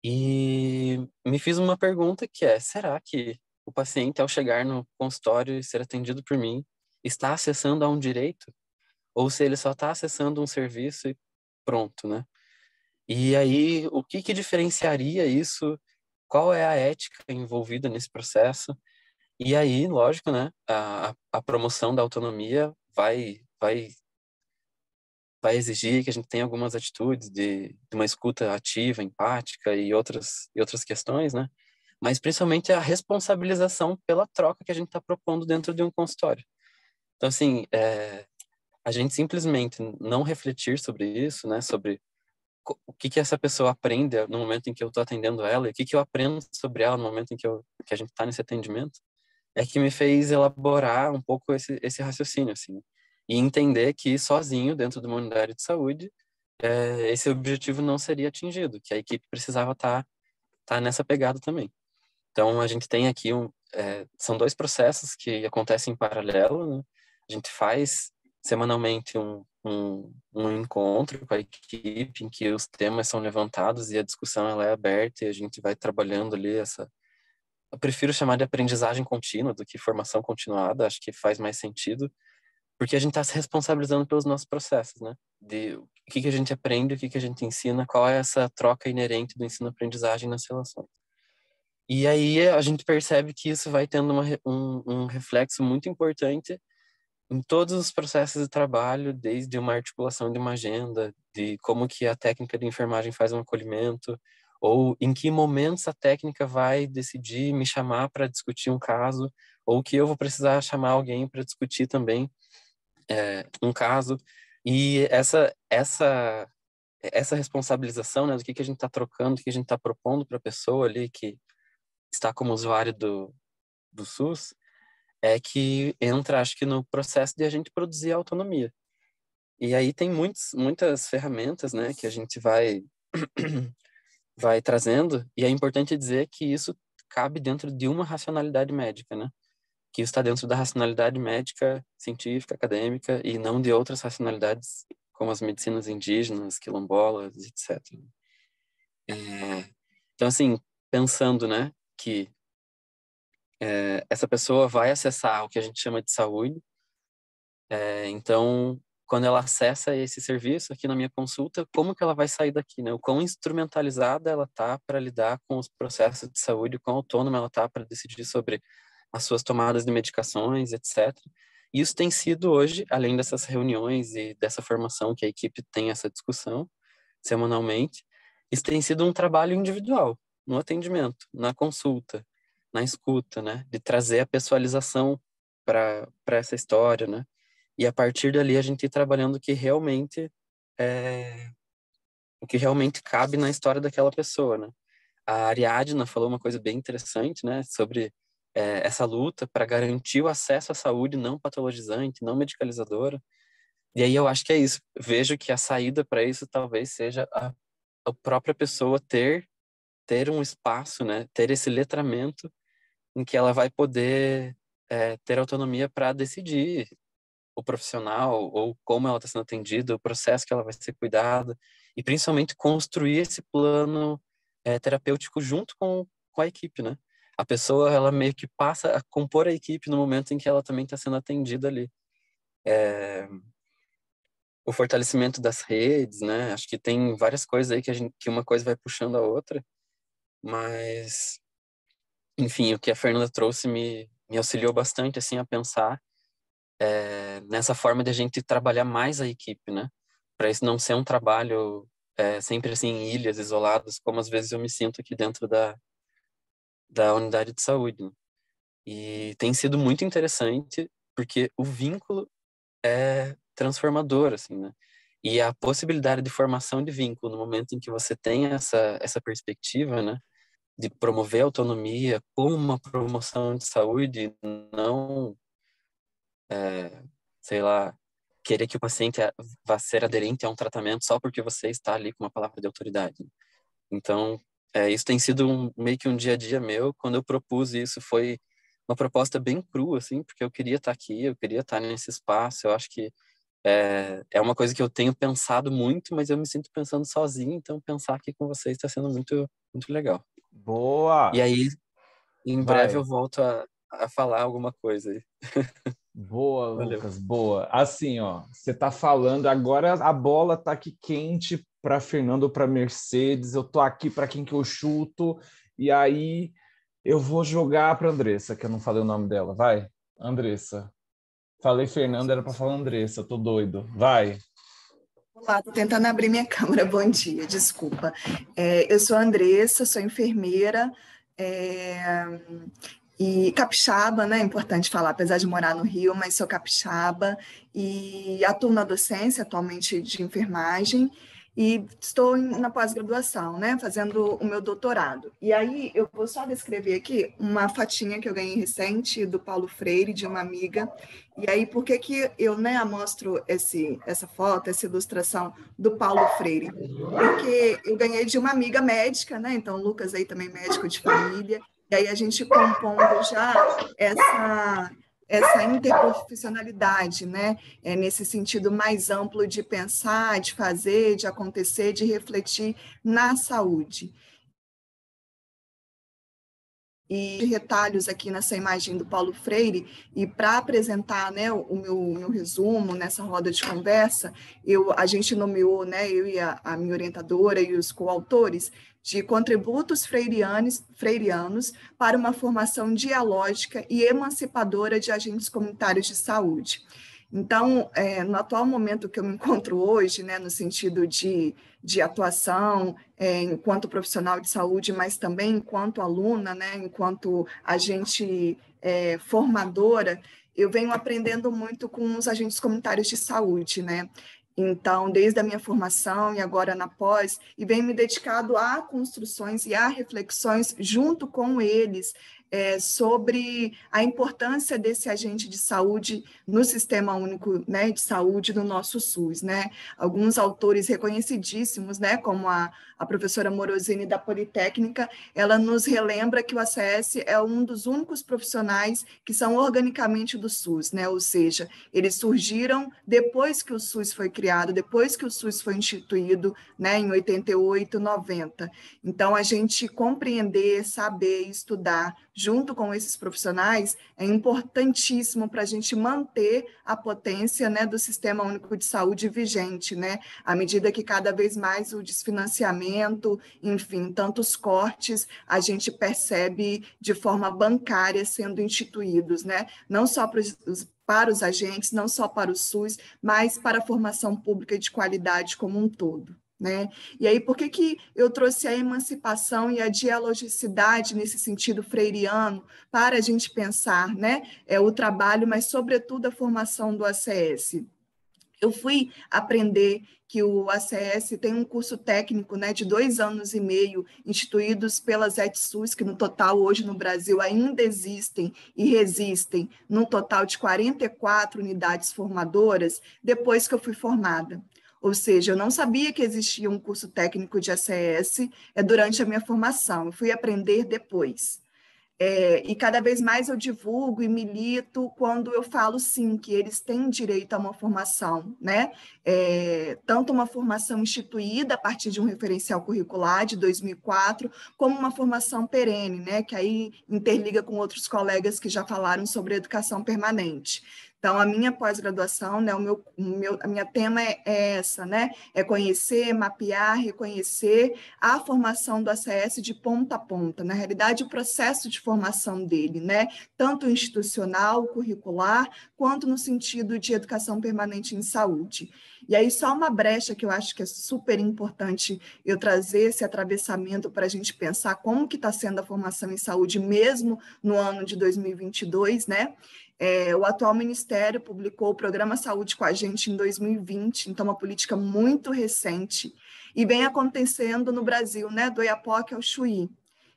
E me fiz uma pergunta que será que o paciente, ao chegar no consultório e ser atendido por mim, está acessando a um direito? Ou se ele só está acessando um serviço e pronto, né? E aí, o que diferenciaria isso? Qual é a ética envolvida nesse processo? E aí, lógico, né? A promoção da autonomia vai exigir que a gente tenha algumas atitudes de uma escuta ativa, empática e outras questões, né? Mas principalmente a responsabilização pela troca que a gente está propondo dentro de um consultório. Então, assim, a gente simplesmente não refletir sobre isso, né? Sobre o que essa pessoa aprende no momento em que eu estou atendendo ela e o que eu aprendo sobre ela no momento em que a gente está nesse atendimento, é que me fez elaborar um pouco esse raciocínio, assim, e entender que sozinho, dentro de uma unidade de saúde, esse objetivo não seria atingido, que a equipe precisava estar nessa pegada também. Então, a gente tem aqui são dois processos que acontecem em paralelo, né? A gente faz semanalmente um encontro com a equipe em que os temas são levantados e a discussão ela é aberta e a gente vai trabalhando ali eu prefiro chamar de aprendizagem contínua do que formação continuada, acho que faz mais sentido, porque a gente está se responsabilizando pelos nossos processos, né? De o que a gente aprende, o que a gente ensina, qual é essa troca inerente do ensino-aprendizagem nas relações. E aí a gente percebe que isso vai tendo um reflexo muito importante em todos os processos de trabalho, desde uma articulação de uma agenda, de como que a técnica de enfermagem faz um acolhimento, ou em que momentos a técnica vai decidir me chamar para discutir um caso, ou que eu vou precisar chamar alguém para discutir também um caso. E essa responsabilização, né, do que a gente está trocando, do que a gente está propondo para a pessoa ali que está como usuário do SUS, é que entra, acho que, no processo de a gente produzir autonomia. E aí tem muitas ferramentas, né, que a gente vai trazendo, e é importante dizer que isso cabe dentro de uma racionalidade médica, né, que isso está dentro da racionalidade médica, científica, acadêmica, e não de outras racionalidades, como as medicinas indígenas, quilombolas, etc. Então, assim, pensando, né, que essa pessoa vai acessar o que a gente chama de saúde. Então, quando ela acessa esse serviço aqui na minha consulta, como que ela vai sair daqui, né? O quão instrumentalizada ela tá para lidar com os processos de saúde, o quão autônoma ela tá para decidir sobre as suas tomadas de medicações, etc. E isso tem sido hoje, além dessas reuniões e dessa formação que a equipe tem essa discussão semanalmente, isso tem sido um trabalho individual, no atendimento, na consulta, na escuta, né? De trazer a pessoalização para essa história, né? E a partir dali a gente ir trabalhando o que realmente cabe na história daquela pessoa, né? A Ariadna falou uma coisa bem interessante, né? Sobre essa luta para garantir o acesso à saúde não patologizante, não medicalizadora. E aí eu acho que é isso. Vejo que a saída para isso talvez seja a própria pessoa ter um espaço, né? Ter esse letramento em que ela vai poder ter autonomia para decidir o profissional ou como ela está sendo atendida, o processo que ela vai ser cuidada e principalmente construir esse plano terapêutico junto com a equipe, né? A pessoa, ela meio que passa a compor a equipe no momento em que ela também está sendo atendida ali. O fortalecimento das redes, né? Acho que tem várias coisas aí que uma coisa vai puxando a outra, mas enfim, o que a Fernanda trouxe me auxiliou bastante assim a pensar nessa forma de a gente trabalhar mais a equipe, né? Para isso não ser um trabalho sempre assim em ilhas isoladas, como às vezes eu me sinto aqui dentro da unidade de saúde, né? E tem sido muito interessante porque o vínculo é transformador, assim, né? E a possibilidade de formação de vínculo no momento em que você tem essa perspectiva, né, de promover a autonomia como uma promoção de saúde, não, sei lá, querer que o paciente vá ser aderente a um tratamento só porque você está ali com uma palavra de autoridade. Então, isso tem sido meio que um dia a dia meu. Quando eu propus isso, foi uma proposta bem crua, assim, porque eu queria estar aqui, eu queria estar nesse espaço. Eu acho que é uma coisa que eu tenho pensado muito, mas eu me sinto pensando sozinho, então pensar aqui com vocês está sendo muito, muito legal. Boa! E aí, em breve Vai. eu volto a falar alguma coisa aí. Boa, Valeu. Lucas, boa. Assim, ó, você tá falando, agora a bola tá aqui quente para Fernando ou para Mercedes, eu tô aqui para quem que eu chuto, e aí eu vou jogar para Andressa, que eu não falei o nome dela. Vai, Andressa. Falei Fernando, era para falar Andressa, tô doido. Vai. Olá, tô tentando abrir minha câmera. Bom dia, desculpa. Eu sou a Andressa, sou enfermeira, e capixaba, né? É importante falar, apesar de morar no Rio, mas sou capixaba e atuo na docência atualmente de enfermagem e estou na pós-graduação, né? Fazendo o meu doutorado. E aí eu vou só descrever aqui uma fotinha que eu ganhei recente do Paulo Freire, de uma amiga. E aí, por que eu, né, mostro essa foto, essa ilustração do Paulo Freire? Porque eu ganhei de uma amiga médica, né? Então, o Lucas aí também médico de família. E aí a gente compondo já essa interprofissionalidade, né? Nesse sentido mais amplo de pensar, de fazer, de acontecer, de refletir na saúde. E retalhos aqui nessa imagem do Paulo Freire, e para apresentar, né, o meu resumo nessa roda de conversa, a gente nomeou, né, eu e a minha orientadora e os coautores, de contributos freirianos para uma formação dialógica e emancipadora de agentes comunitários de saúde. Então, no atual momento que eu me encontro hoje, né, no sentido de atuação enquanto profissional de saúde, mas também enquanto aluna, né, enquanto agente formadora, eu venho aprendendo muito com os agentes comunitários de saúde, né? Então, desde a minha formação e agora na pós, e venho me dedicado a construções e a reflexões junto com eles sobre a importância desse agente de saúde no Sistema Único, né, de Saúde do nosso SUS, né? Alguns autores reconhecidíssimos, né, como a professora Morosini da Politécnica, ela nos relembra que o ACS é um dos únicos profissionais que são organicamente do SUS, né? Ou seja, eles surgiram depois que o SUS foi criado, depois que o SUS foi instituído, né, em 88, 90. Então, a gente compreender, saber, estudar junto com esses profissionais é importantíssimo para a gente manter a potência, né, do Sistema Único de Saúde vigente, né? À medida que cada vez mais o desfinanciamento, enfim, tantos cortes, a gente percebe de forma bancária sendo instituídos, né? Não só para os agentes, não só para o SUS, mas para a formação pública de qualidade como um todo, né? E aí, por que eu trouxe a emancipação e a dialogicidade nesse sentido freiriano para a gente pensar, né, o trabalho, mas sobretudo a formação do ACS? Eu fui aprender que o ACS tem um curso técnico, né, de 2 anos e meio, instituídos pelas ETSUS, que no total hoje no Brasil ainda existem e resistem, num total de 44 unidades formadoras, depois que eu fui formada. Ou seja, eu não sabia que existia um curso técnico de ACS durante a minha formação, eu fui aprender depois. E cada vez mais eu divulgo e milito quando eu falo, sim, que eles têm direito a uma formação, né? Tanto uma formação instituída a partir de um referencial curricular de 2004, como uma formação perene, né? Que aí interliga com outros colegas que já falaram sobre educação permanente. Então, a minha pós-graduação, né, a minha tema é essa, né? É conhecer, mapear, reconhecer a formação do ACS de ponta a ponta, na realidade, o processo de formação dele, né? Tanto institucional, curricular, quanto no sentido de educação permanente em saúde. E aí, só uma brecha que eu acho que é super importante eu trazer esse atravessamento para a gente pensar como que está sendo a formação em saúde mesmo no ano de 2022, né? O atual Ministério publicou o Programa Saúde com a Gente em 2020, então uma política muito recente, e vem acontecendo no Brasil, né, do Oiapoque ao Chuí,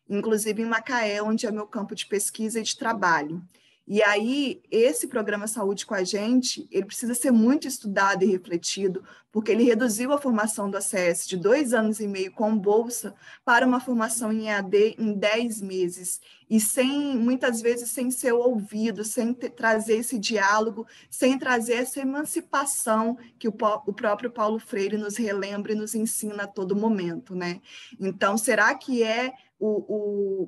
inclusive em Macaé, onde é meu campo de pesquisa e de trabalho. E aí, esse Programa Saúde com a Gente, ele precisa ser muito estudado e refletido, porque ele reduziu a formação do ACS de 2 anos e meio com bolsa para uma formação em EAD em 10 meses, e muitas vezes sem ser ouvido, sem trazer esse diálogo, sem trazer essa emancipação que o próprio Paulo Freire nos relembra e nos ensina a todo momento, né? Então, será que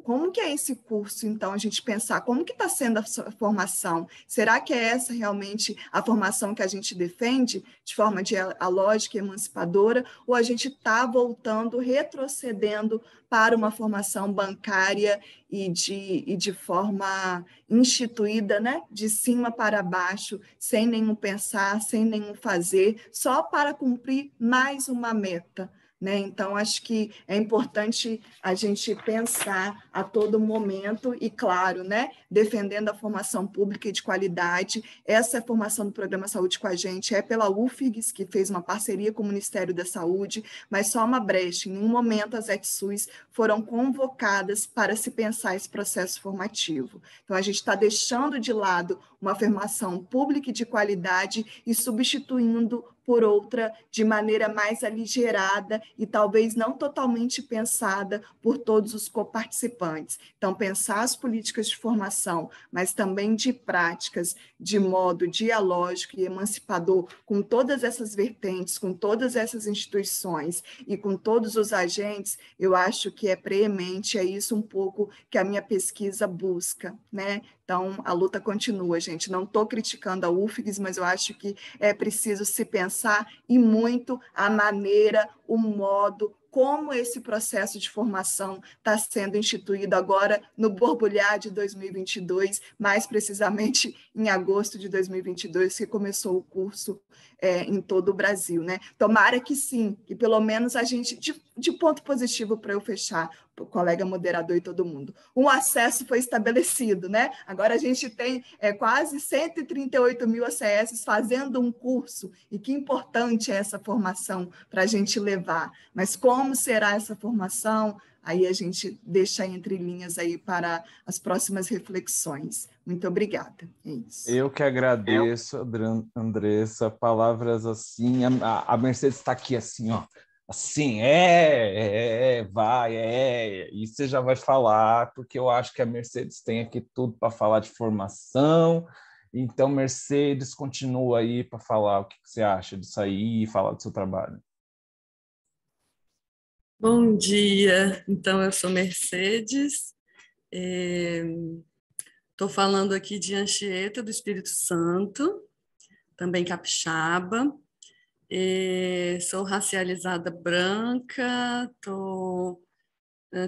como que é esse curso, então, a gente pensar como que está sendo a formação? Será que é essa realmente a formação que a gente defende, de forma dialógica e emancipadora, ou a gente está voltando, retrocedendo para uma formação bancária e de forma instituída, né? De cima para baixo, sem nenhum pensar, sem nenhum fazer, só para cumprir mais uma meta, né? Então, acho que é importante a gente pensar a todo momento e, claro, né, defendendo a formação pública e de qualidade. Essa formação do Programa Saúde com a Gente é pela UFRGS, que fez uma parceria com o Ministério da Saúde, mas só uma brecha. Em nenhum momento as ETSUS foram convocadas para se pensar esse processo formativo. Então, a gente está deixando de lado uma formação pública e de qualidade e substituindo por outra de maneira mais aligerada e talvez não totalmente pensada por todos os coparticipantes. Então, pensar as políticas de formação, mas também de práticas, de modo dialógico e emancipador, com todas essas vertentes, com todas essas instituições e com todos os agentes, eu acho que é preemente, é isso um pouco que a minha pesquisa busca, né? Então, a luta continua, gente. Não estou criticando a UFRGS, mas eu acho que é preciso se pensar e muito a maneira, o modo, como esse processo de formação está sendo instituído agora no borbulhar de 2022, mais precisamente em agosto de 2022, que começou o curso em todo o Brasil, né? Tomara que sim, que pelo menos a gente, de ponto positivo para eu fechar, o colega moderador e todo mundo, um acesso foi estabelecido, né? Agora a gente tem quase 138 mil ACS fazendo um curso, e que importante é essa formação para a gente levar. Mas como será essa formação? Aí a gente deixa entre linhas aí para as próximas reflexões. Muito obrigada. É isso. Eu que agradeço, Andressa, palavras assim, a Mercedes está aqui assim, ó, assim, vai, e você já vai falar, porque eu acho que a Mercedes tem aqui tudo para falar de formação. Então, Mercedes, continua aí para falar o que você acha disso aí e falar do seu trabalho. Bom dia, então eu sou Mercedes, estou falando aqui de Anchieta, do Espírito Santo, também capixaba, sou racializada branca,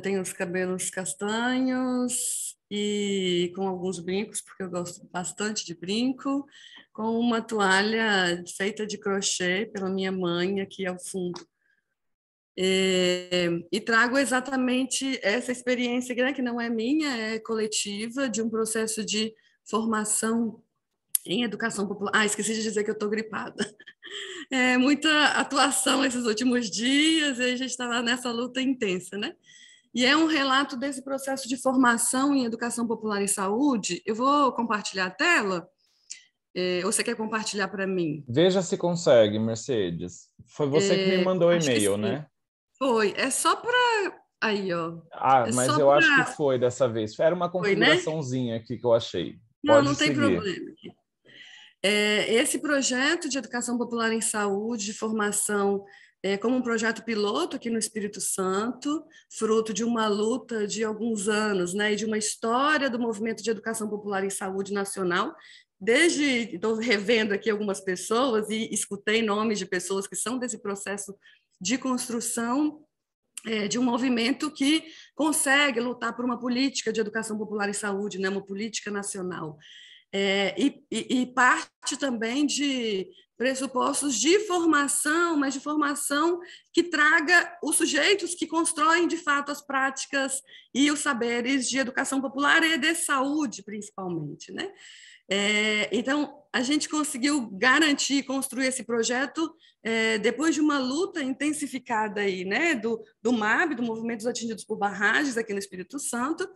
tenho os cabelos castanhos e com alguns brincos, porque eu gosto bastante de brinco, com uma toalha feita de crochê pela minha mãe aqui ao fundo. E trago exatamente essa experiência, né, que não é minha, é coletiva, de um processo de formação em educação popular. Esqueci de dizer que eu estou gripada. Muita atuação esses últimos dias, e a gente está lá nessa luta intensa, né? E é um relato desse processo de formação em educação popular e saúde. Eu vou compartilhar a tela, ou você quer compartilhar para mim? Veja se consegue, Mercedes. Foi você que me mandou o e-mail, né? Foi, é só para... Aí, ó. Mas eu acho que foi dessa vez. Era uma configuraçãozinha aqui que eu achei. Não tem problema. Esse projeto de educação popular em saúde, de formação, como um projeto piloto aqui no Espírito Santo, fruto de uma luta de alguns anos, né, e de uma história do movimento de educação popular em saúde nacional, estou revendo aqui algumas pessoas e escutei nomes de pessoas que são desse processo de construção de um movimento que consegue lutar por uma política de educação popular e saúde, né, uma política nacional. E parte também de pressupostos de formação, mas de formação que traga os sujeitos que constroem, de fato, as práticas e os saberes de educação popular e de saúde, principalmente, né? Então, a gente conseguiu garantir, construir esse projeto depois de uma luta intensificada aí, né, do MAB, do Movimento dos Atingidos por Barragens, aqui no Espírito Santo,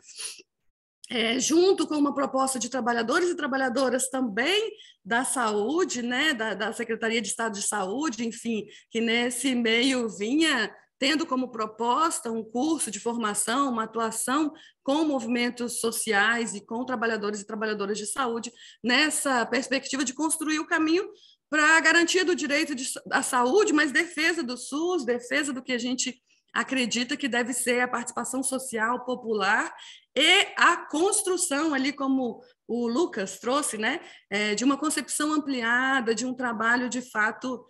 junto com uma proposta de trabalhadores e trabalhadoras também da saúde, né, da Secretaria de Estado de Saúde, enfim, que nesse meio vinha tendo como proposta um curso de formação, uma atuação com movimentos sociais e com trabalhadores e trabalhadoras de saúde, nessa perspectiva de construir o caminho para a garantia do direito à saúde, mas defesa do SUS, defesa do que a gente acredita que deve ser a participação social popular e a construção ali, como o Lucas trouxe, né, de uma concepção ampliada, de um trabalho de fato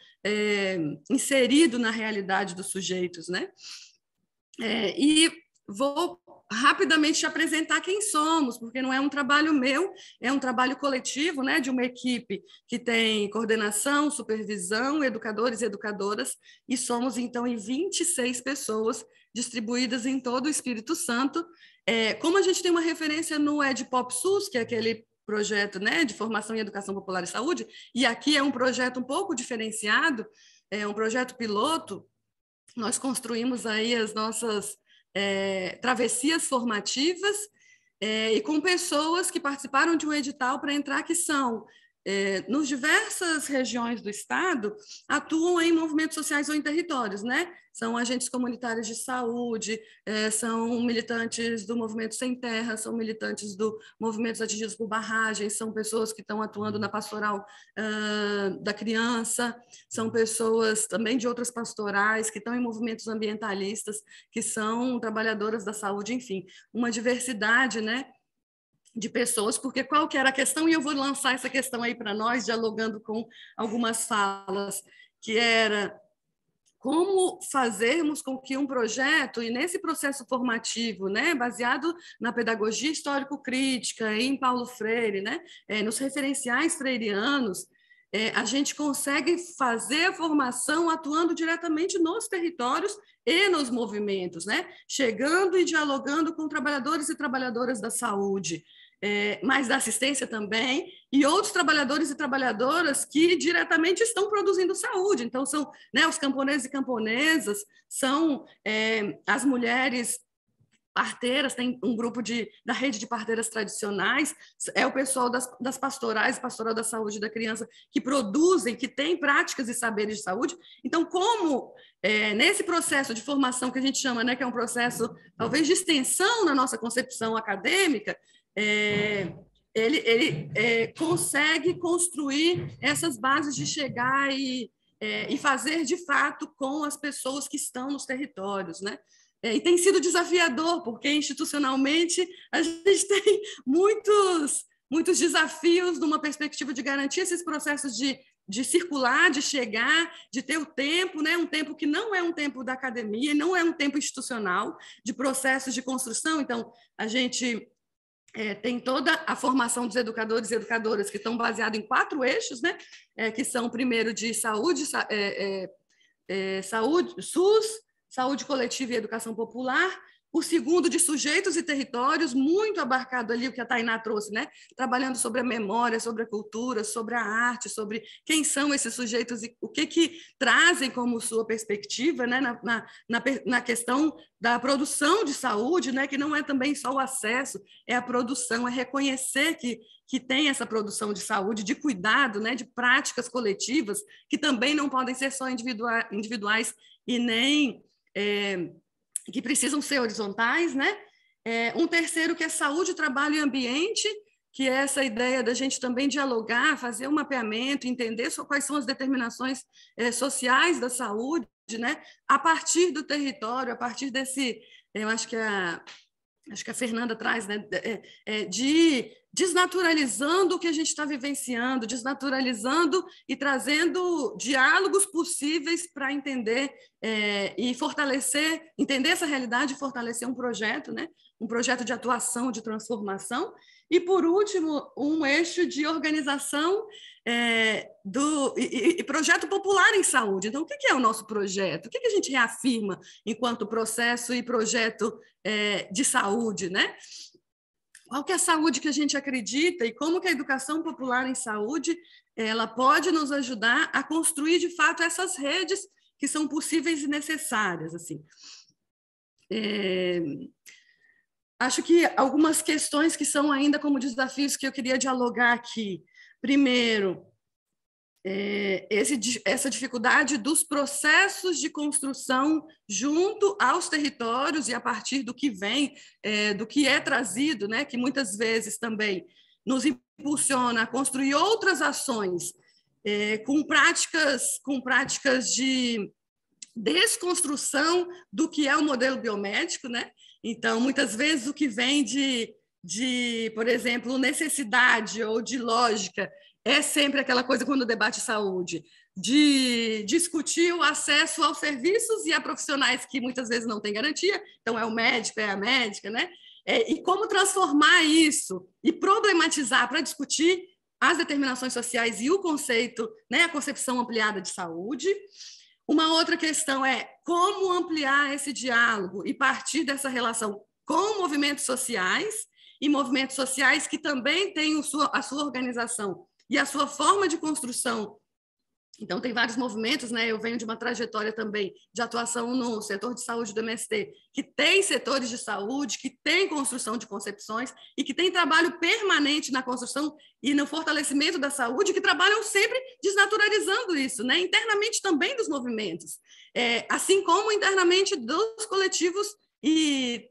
inserido na realidade dos sujeitos, né? E vou rapidamente te apresentar quem somos, porque não é um trabalho meu, é um trabalho coletivo, né, de uma equipe que tem coordenação, supervisão, educadores e educadoras, e somos, então, em 26 pessoas distribuídas em todo o Espírito Santo. Como a gente tem uma referência no EdPop SUS, que é aquele projeto, né, de formação em educação popular e saúde, e aqui é um projeto um pouco diferenciado, é um projeto piloto. Nós construímos aí as nossas travessias formativas e com pessoas que participaram de um edital para entrar, que são, nas diversas regiões do Estado, atuam em movimentos sociais ou em territórios, né? São agentes comunitários de saúde, são militantes do Movimento Sem Terra, são militantes do Movimentos Atingidos por Barragens, são pessoas que estão atuando na pastoral da criança, são pessoas também de outras pastorais que estão em movimentos ambientalistas, que são trabalhadoras da saúde, enfim, uma diversidade, né, de pessoas, porque qual que era a questão, e eu vou lançar essa questão aí para nós, dialogando com algumas falas, que era como fazermos com que um projeto, e nesse processo formativo, né, baseado na pedagogia histórico-crítica, em Paulo Freire, né, nos referenciais freirianos, a gente consegue fazer a formação atuando diretamente nos territórios e nos movimentos, né, chegando e dialogando com trabalhadores e trabalhadoras da saúde, mas da assistência também, e outros trabalhadores e trabalhadoras que diretamente estão produzindo saúde. Então, são, né, os camponeses e camponesas, são as mulheres parteiras, tem um grupo da rede de parteiras tradicionais, é o pessoal das pastorais, pastoral da saúde da criança, que produzem, que têm práticas e saberes de saúde. Então, como nesse processo de formação que a gente chama, né, que é um processo talvez de extensão na nossa concepção acadêmica, ele consegue construir essas bases de chegar e fazer de fato com as pessoas que estão nos territórios, né? E tem sido desafiador, porque institucionalmente a gente tem muitos desafios numa perspectiva de garantir esses processos de circular, de chegar, de ter o tempo, né? Um tempo que não é um tempo da academia, não é um tempo institucional, de processos de construção. Então, a gente tem toda a formação dos educadores e educadoras que estão baseados em 4 eixos, né? Que são, primeiro, de saúde, saúde, SUS, saúde coletiva e educação popular. O segundo, de sujeitos e territórios, muito abarcado ali o que a Tainá trouxe, né? Trabalhando sobre a memória, sobre a cultura, sobre a arte, sobre quem são esses sujeitos e o que trazem como sua perspectiva, né? Na questão da produção de saúde, né? Que não é também só o acesso, é a produção, é reconhecer que tem essa produção de saúde, de cuidado, né? De práticas coletivas, que também não podem ser só individuais e nem que precisam ser horizontais, né? Um terceiro que é saúde, trabalho e ambiente, que é essa ideia da gente também dialogar, fazer um mapeamento, entender quais são as determinações sociais da saúde, né? A partir do território, a partir desse, eu acho que a Fernanda traz, né? De desnaturalizando o que a gente está vivenciando, desnaturalizando e trazendo diálogos possíveis para entender e fortalecer, entender essa realidade e fortalecer um projeto, né? Um projeto de atuação, de transformação. E, por último, um eixo de organização e projeto popular em saúde. Então, o que é o nosso projeto? O que a gente reafirma enquanto processo e projeto de saúde, né? Qual que é a saúde que a gente acredita e como que a educação popular em saúde ela pode nos ajudar a construir, de fato, essas redes que são possíveis e necessárias. Assim. Acho que algumas questões que são ainda como desafios que eu queria dialogar aqui. Primeiro, essa dificuldade dos processos de construção junto aos territórios e a partir do que vem, do que é trazido, né, que muitas vezes também nos impulsiona a construir outras ações com práticas de desconstrução do que é o modelo biomédico, né? Então, muitas vezes o que vem de, por exemplo, necessidade ou de lógica é sempre aquela coisa quando debate saúde, de discutir o acesso aos serviços e a profissionais que muitas vezes não têm garantia, então é o médico, é a médica, né? E como transformar isso e problematizar para discutir as determinações sociais e o conceito, né, a concepção ampliada de saúde. Uma outra questão é como ampliar esse diálogo e partir dessa relação com movimentos sociais e movimentos sociais que também têm a sua organização e a sua forma de construção. Então, tem vários movimentos, né? Eu venho de uma trajetória também de atuação no setor de saúde do MST, que tem setores de saúde, que tem construção de concepções e que tem trabalho permanente na construção e no fortalecimento da saúde, que trabalham sempre desnaturalizando isso, né? Internamente também dos movimentos, assim como internamente dos coletivos e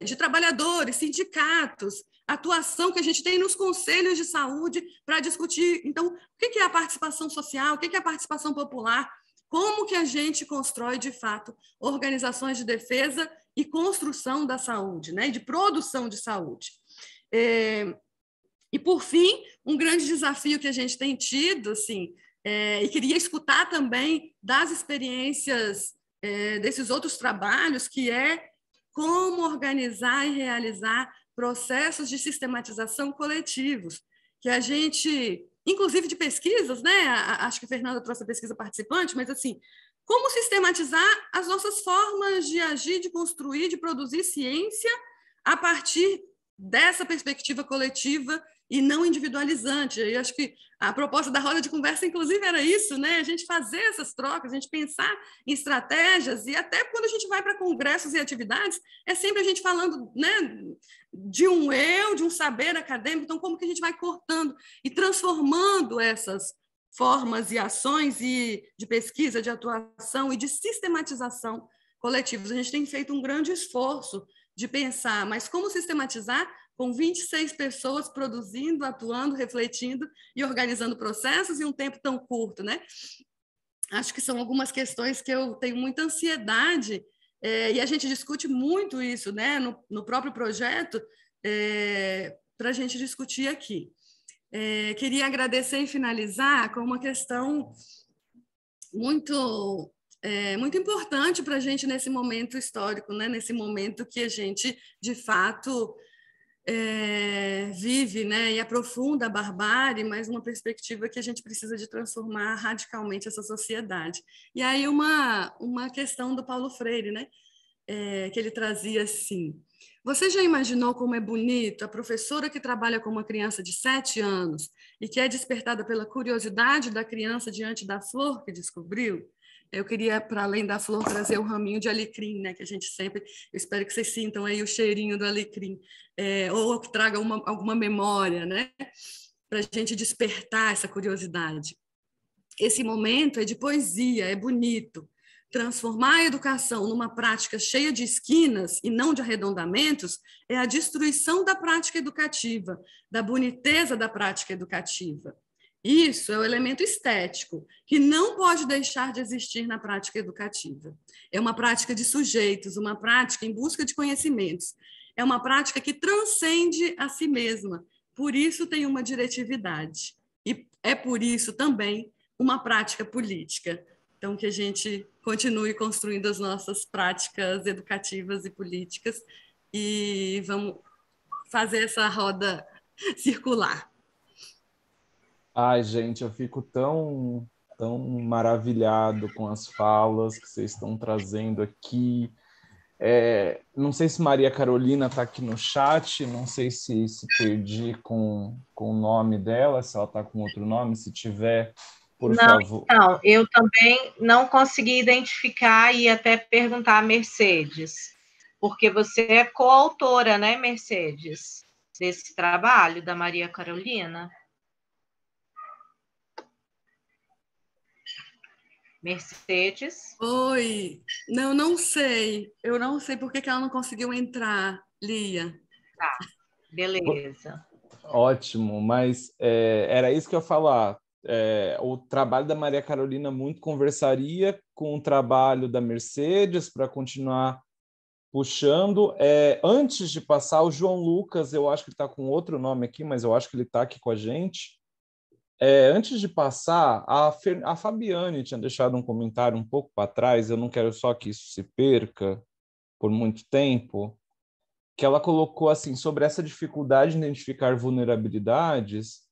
de trabalhadores, sindicatos, atuação que a gente tem nos conselhos de saúde para discutir, então, o que é a participação social, o que é a participação popular, como que a gente constrói, de fato, organizações de defesa e construção da saúde, né, de produção de saúde. E, por fim, um grande desafio que a gente tem tido, assim, e queria escutar também das experiências desses outros trabalhos, que é como organizar e realizar processos de sistematização coletivos, que a gente, inclusive de pesquisas, né? Acho que a Fernanda trouxe a pesquisa participante, mas assim, como sistematizar as nossas formas de agir, de construir, de produzir ciência a partir dessa perspectiva coletiva e não individualizante. Eu acho que a proposta da roda de conversa, inclusive, era isso, né? A gente fazer essas trocas, a gente pensar em estratégias, e até quando a gente vai para congressos e atividades, é sempre a gente falando, né, de um eu, de um saber acadêmico. Então, como que a gente vai cortando e transformando essas formas e ações de pesquisa, de atuação e de sistematização coletivos? A gente tem feito um grande esforço de pensar, mas como sistematizar com 26 pessoas produzindo, atuando, refletindo e organizando processos em um tempo tão curto, né? Acho que são algumas questões que eu tenho muita ansiedade, e a gente discute muito isso, né, no próprio projeto, para a gente discutir aqui. Queria agradecer e finalizar com uma questão muito importante para a gente nesse momento histórico, né, nesse momento que a gente, de fato, vive, né, e aprofunda a barbárie, mas uma perspectiva que a gente precisa de transformar radicalmente essa sociedade. E aí uma questão do Paulo Freire, né, que ele trazia assim: você já imaginou como é bonito a professora que trabalha com uma criança de 7 anos e que é despertada pela curiosidade da criança diante da flor que descobriu? Eu queria, para além da flor, trazer o raminho de alecrim, né, que a gente sempre... Eu espero que vocês sintam aí o cheirinho do alecrim, ou que traga alguma memória, né, para a gente despertar essa curiosidade. Esse momento é de poesia, é bonito. Transformar a educação numa prática cheia de esquinas e não de arredondamentos é a destruição da prática educativa, da boniteza da prática educativa. Isso é o elemento estético, que não pode deixar de existir na prática educativa. É uma prática de sujeitos, uma prática em busca de conhecimentos. É uma prática que transcende a si mesma, por isso tem uma diretividade. E é por isso também uma prática política. Então, que a gente continue construindo as nossas práticas educativas e políticas e vamos fazer essa roda circular. Ai, gente, eu fico tão maravilhado com as falas que vocês estão trazendo aqui. Não sei se Maria Carolina está aqui no chat, não sei se perdi com o nome dela, se ela está com outro nome, se tiver, por favor. Não, eu também não consegui identificar e até perguntar a Mercedes, porque você é coautora, né, Mercedes, desse trabalho da Maria Carolina? Mercedes? Oi, não sei. Eu não sei por que ela não conseguiu entrar, Lia. Tá, beleza. Ótimo, mas era isso que eu ia falar. O trabalho da Maria Carolina muito conversaria com o trabalho da Mercedes para continuar puxando. Antes de passar, o João Lucas, eu acho que ele está com outro nome aqui, mas eu acho que ele está aqui com a gente. Antes de passar, a Fabiane tinha deixado um comentário um pouco para trás, eu não quero só que isso se perca por muito tempo, que ela colocou assim, sobre essa dificuldade de identificar vulnerabilidades,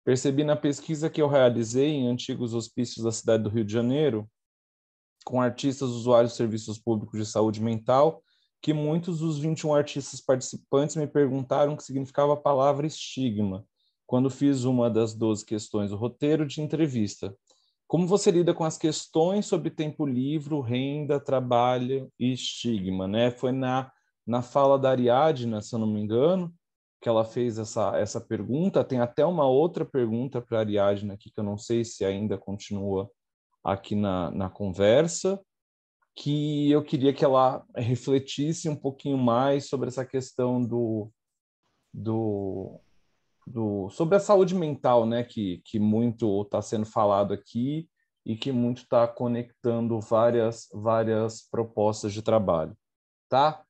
percebi na pesquisa que eu realizei em antigos hospícios da cidade do Rio de Janeiro, com artistas usuários de serviços públicos de saúde mental, que muitos dos 21 artistas participantes me perguntaram o que significava a palavra estigma, quando fiz uma das 12 questões do roteiro de entrevista. Como você lida com as questões sobre tempo livre, renda, trabalho e estigma, né? Foi na fala da Ariadna, se eu não me engano, que ela fez essa pergunta. Tem até uma outra pergunta para a Ariadna aqui, que eu não sei se ainda continua aqui na conversa, que eu queria que ela refletisse um pouquinho mais sobre essa questão sobre a saúde mental, né, que muito está sendo falado aqui e que muito está conectando várias propostas de trabalho, tá?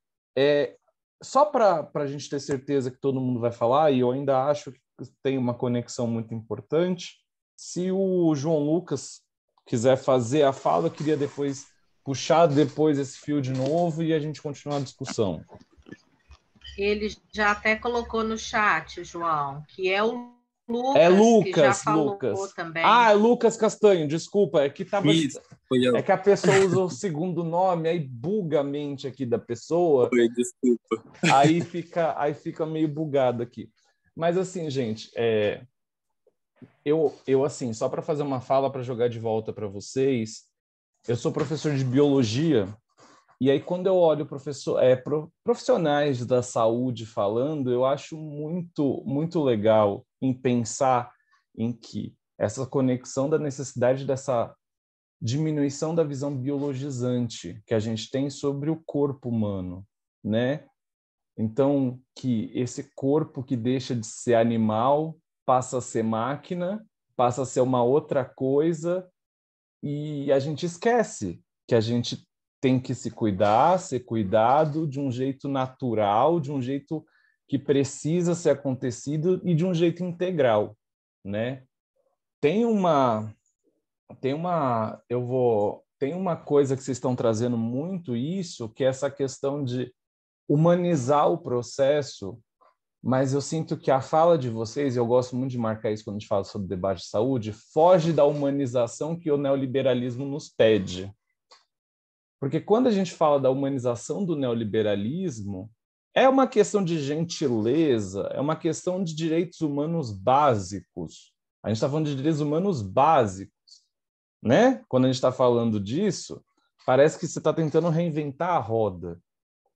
Só para a gente ter certeza que todo mundo vai falar, e eu ainda acho que tem uma conexão muito importante, se o João Lucas quiser fazer a fala, eu queria puxar depois esse fio de novo e a gente continuar a discussão. Ele já até colocou no chat, João, que é o Lucas, que já falou também. Ah, Lucas Castanho, desculpa, é que foi eu. É que a pessoa usa o segundo nome, aí buga a mente aqui da pessoa. Foi, desculpa. Aí fica meio bugado aqui. Mas assim, gente, eu assim, só para fazer uma fala para jogar de volta para vocês, eu sou professor de biologia. E aí, quando eu olho profissionais da saúde falando, eu acho muito, muito legal em pensar em que essa conexão da necessidade dessa diminuição da visão biologizante que a gente tem sobre o corpo humano, né? Então, que esse corpo que deixa de ser animal passa a ser máquina, passa a ser uma outra coisa, e a gente esquece que a gente tem que se cuidar, ser cuidado de um jeito natural, de um jeito que precisa ser acontecido e de um jeito integral, né? Tem uma coisa que vocês estão trazendo muito isso, que é essa questão de humanizar o processo, mas eu sinto que a fala de vocês, e eu gosto muito de marcar isso quando a gente fala sobre debate de saúde, foge da humanização que o neoliberalismo nos pede. Porque quando a gente fala da humanização do neoliberalismo, é uma questão de gentileza, é uma questão de direitos humanos básicos. A gente está falando de direitos humanos básicos, né? Quando a gente está falando disso, parece que você está tentando reinventar a roda,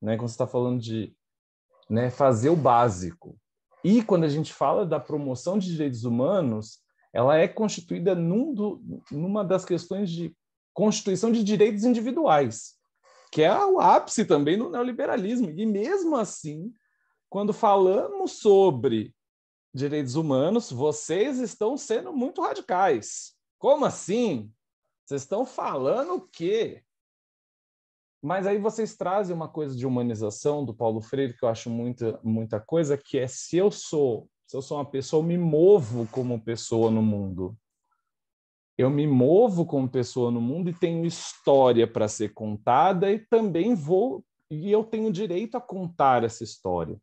né? Quando você está falando de, né, fazer o básico. E quando a gente fala da promoção de direitos humanos, ela é constituída numa das questões de constituição de direitos individuais, que é o ápice também do neoliberalismo. E mesmo assim, quando falamos sobre direitos humanos, vocês estão sendo muito radicais. Como assim? Vocês estão falando o quê? Mas aí vocês trazem uma coisa de humanização do Paulo Freire, que eu acho muita coisa, que é: se eu sou Se eu sou uma pessoa, eu me movo como pessoa no mundo. Eu me movo como pessoa no mundo e tenho história para ser contada e também eu tenho direito a contar essa história.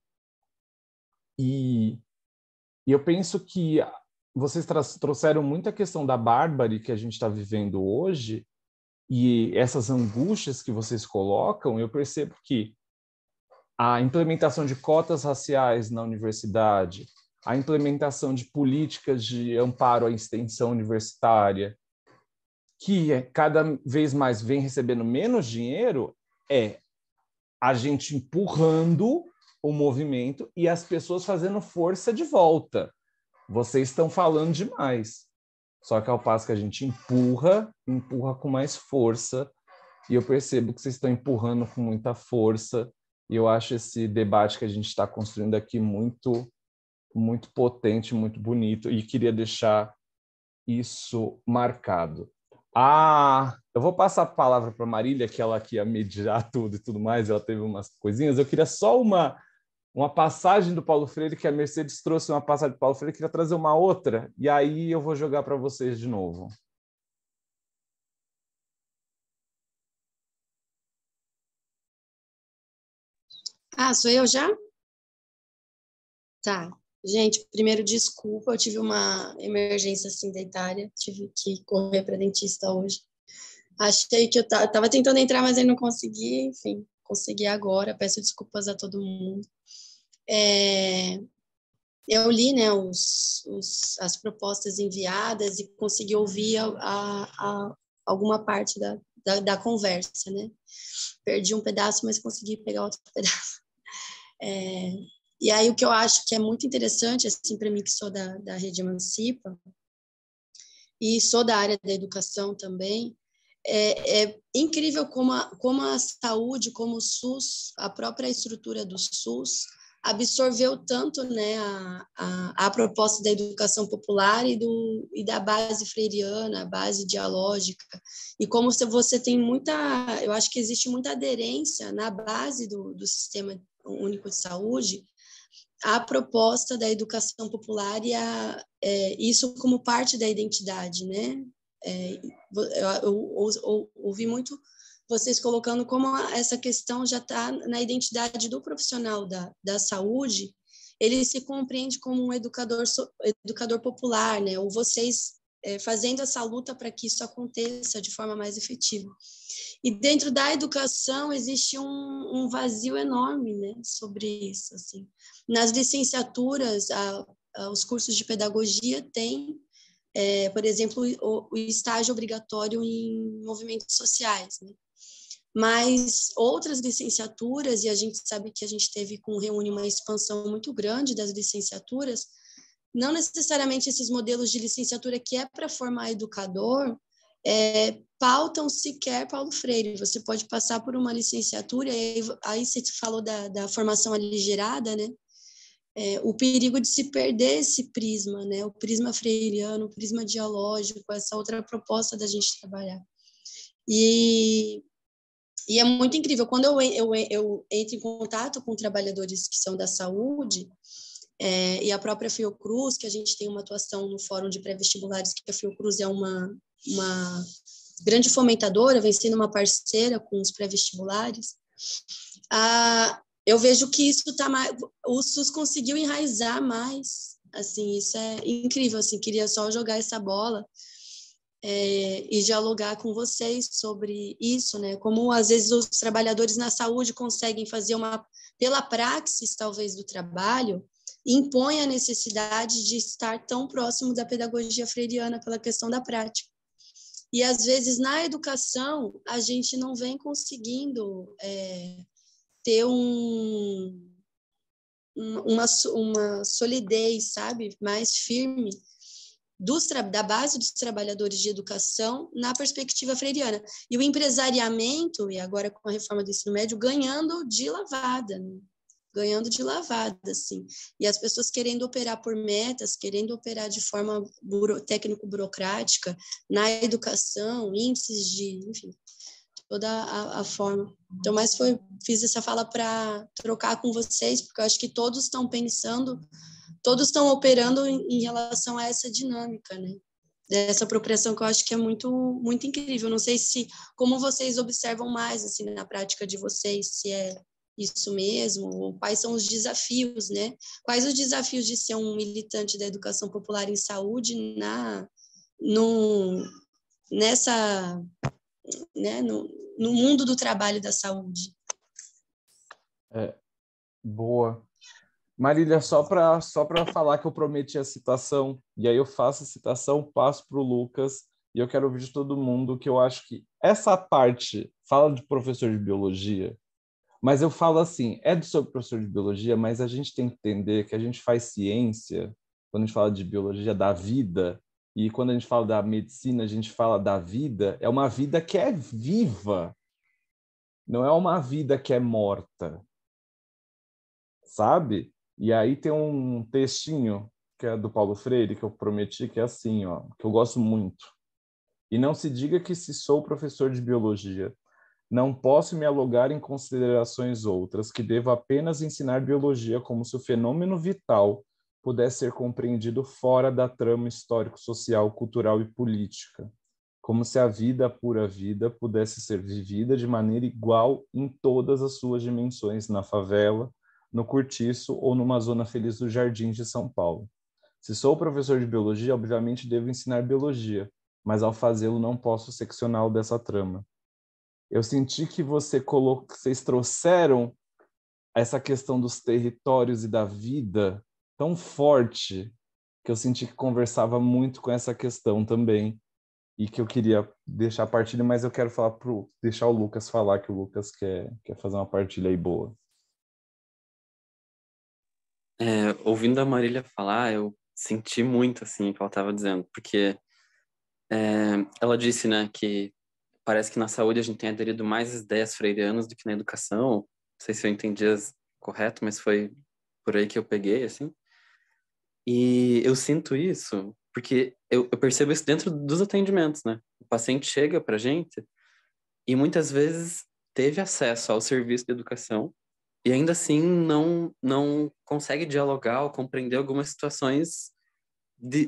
E eu penso que vocês trouxeram muita questão da bárbare que a gente está vivendo hoje, e essas angústias que vocês colocam, eu percebo que a implementação de cotas raciais na universidade, a implementação de políticas de amparo à extensão universitária, que cada vez mais vem recebendo menos dinheiro, é a gente empurrando o movimento e as pessoas fazendo força de volta. Vocês estão falando demais. Só que ao passo que a gente empurra com mais força, e eu percebo que vocês estão empurrando com muita força, e eu acho esse debate que a gente está construindo aqui muito, muito potente, muito bonito, e queria deixar isso marcado. Eu vou passar a palavra para a Marília, que ela aqui ia mediar tudo e tudo mais, ela teve umas coisinhas. Eu queria só uma passagem do Paulo Freire, que a Mercedes trouxe uma passagem do Paulo Freire, eu queria trazer uma outra, e aí eu vou jogar para vocês de novo. Sou eu já? Tá. Gente, primeiro, desculpa, eu tive uma emergência assim dentária, tive que correr para dentista hoje. Achei que eu estava tentando entrar, mas aí não consegui, enfim, consegui agora, peço desculpas a todo mundo. Eu li, né, as propostas enviadas e consegui ouvir alguma parte da conversa, né? Perdi um pedaço, mas consegui pegar outro pedaço. E aí o que eu acho que é muito interessante, assim, para mim que sou da Rede Emancipa e sou da área da educação também, é incrível como a saúde, como o SUS, a própria estrutura do SUS absorveu tanto, né, a proposta da educação popular e da base freiriana, a base dialógica, e como você tem eu acho que existe muita aderência na base do Sistema Único de Saúde à proposta da educação popular e isso como parte da identidade, né? Eu ouvi muito vocês colocando como essa questão já está na identidade do profissional da saúde, ele se compreende como um educador popular, né? Ou vocês fazendo essa luta para que isso aconteça de forma mais efetiva. E dentro da educação existe um vazio enorme, né, sobre isso. Assim. Nas licenciaturas, os cursos de pedagogia têm, por exemplo, o estágio obrigatório em movimentos sociais, né? Mas outras licenciaturas, e a gente sabe que a gente teve com o Reúne uma expansão muito grande das licenciaturas, não necessariamente esses modelos de licenciatura que é para formar educador pautam sequer Paulo Freire. Você pode passar por uma licenciatura, e aí você falou da formação aligerada, né? O perigo de se perder esse prisma, né? O prisma freiriano, o prisma dialógico, essa outra proposta da gente trabalhar. E é muito incrível, quando eu entro em contato com trabalhadores que são da saúde, e a própria Fiocruz, que a gente tem uma atuação no Fórum de Pré-Vestibulares, que a Fiocruz é uma grande fomentadora, vem sendo uma parceira com os pré-vestibulares, eu vejo que isso o SUS conseguiu enraizar mais, assim, isso é incrível, assim, queria só jogar essa bola e dialogar com vocês sobre isso, né? Como às vezes os trabalhadores na saúde conseguem fazer pela praxis, talvez, do trabalho, impõe a necessidade de estar tão próximo da pedagogia freiriana pela questão da prática. E às vezes na educação a gente não vem conseguindo ter uma solidez, sabe, mais firme da base dos trabalhadores de educação na perspectiva freiriana. E o empresariamento, e agora com a reforma do ensino médio, ganhando de lavada, né? Ganhando de lavada, assim. E as pessoas querendo operar por metas, querendo operar de forma técnico-burocrática na educação, índices de, enfim, toda a forma. Então, fiz essa fala para trocar com vocês, porque eu acho que todos estão pensando todos estão operando em relação a essa dinâmica, né? Dessa apropriação que eu acho que é muito, muito incrível. Não sei como vocês observam mais, assim, na prática de vocês, se é isso mesmo, ou quais são os desafios, né? Quais os desafios de ser um militante da educação popular em saúde nessa, né, no mundo do trabalho da saúde? Boa. Marília, só para falar que eu prometi a citação, e aí eu faço a citação, passo para o Lucas, e eu quero ouvir de todo mundo que eu acho que essa parte fala de professor de biologia, mas eu falo assim, sobre professor de biologia, mas a gente tem que entender que a gente faz ciência, quando a gente fala de biologia da vida, e quando a gente fala da medicina, a gente fala da vida, é uma vida que é viva, não é uma vida que é morta, sabe? E aí tem um textinho que é do Paulo Freire, que eu prometi, que é assim, ó, que eu gosto muito. E não se diga que se sou professor de biologia, não posso me alugar em considerações outras, que devo apenas ensinar biologia como se o fenômeno vital pudesse ser compreendido fora da trama histórico-social, cultural e política, como se a vida, a pura vida, pudesse ser vivida de maneira igual em todas as suas dimensões, na favela, no Cortiço ou numa zona feliz dos Jardins de São Paulo. Se sou professor de biologia, obviamente devo ensinar biologia, mas ao fazê-lo não posso seccioná-lo dessa trama. Eu senti que vocês trouxeram essa questão dos territórios e da vida tão forte que eu senti que conversava muito com essa questão também e que eu queria deixar a partilha, mas eu quero deixar o Lucas falar, que o Lucas quer fazer uma partilha aí boa. Ouvindo a Marília falar, eu senti muito, assim, o que ela estava dizendo, porque ela disse, né, que parece que na saúde a gente tem aderido mais às ideias freirianas do que na educação. Não sei se eu entendi correto, mas foi por aí que eu peguei, assim. E eu sinto isso porque eu percebo isso dentro dos atendimentos, né? O paciente chega pra gente e muitas vezes teve acesso ao serviço de educação e ainda assim não consegue dialogar ou compreender algumas situações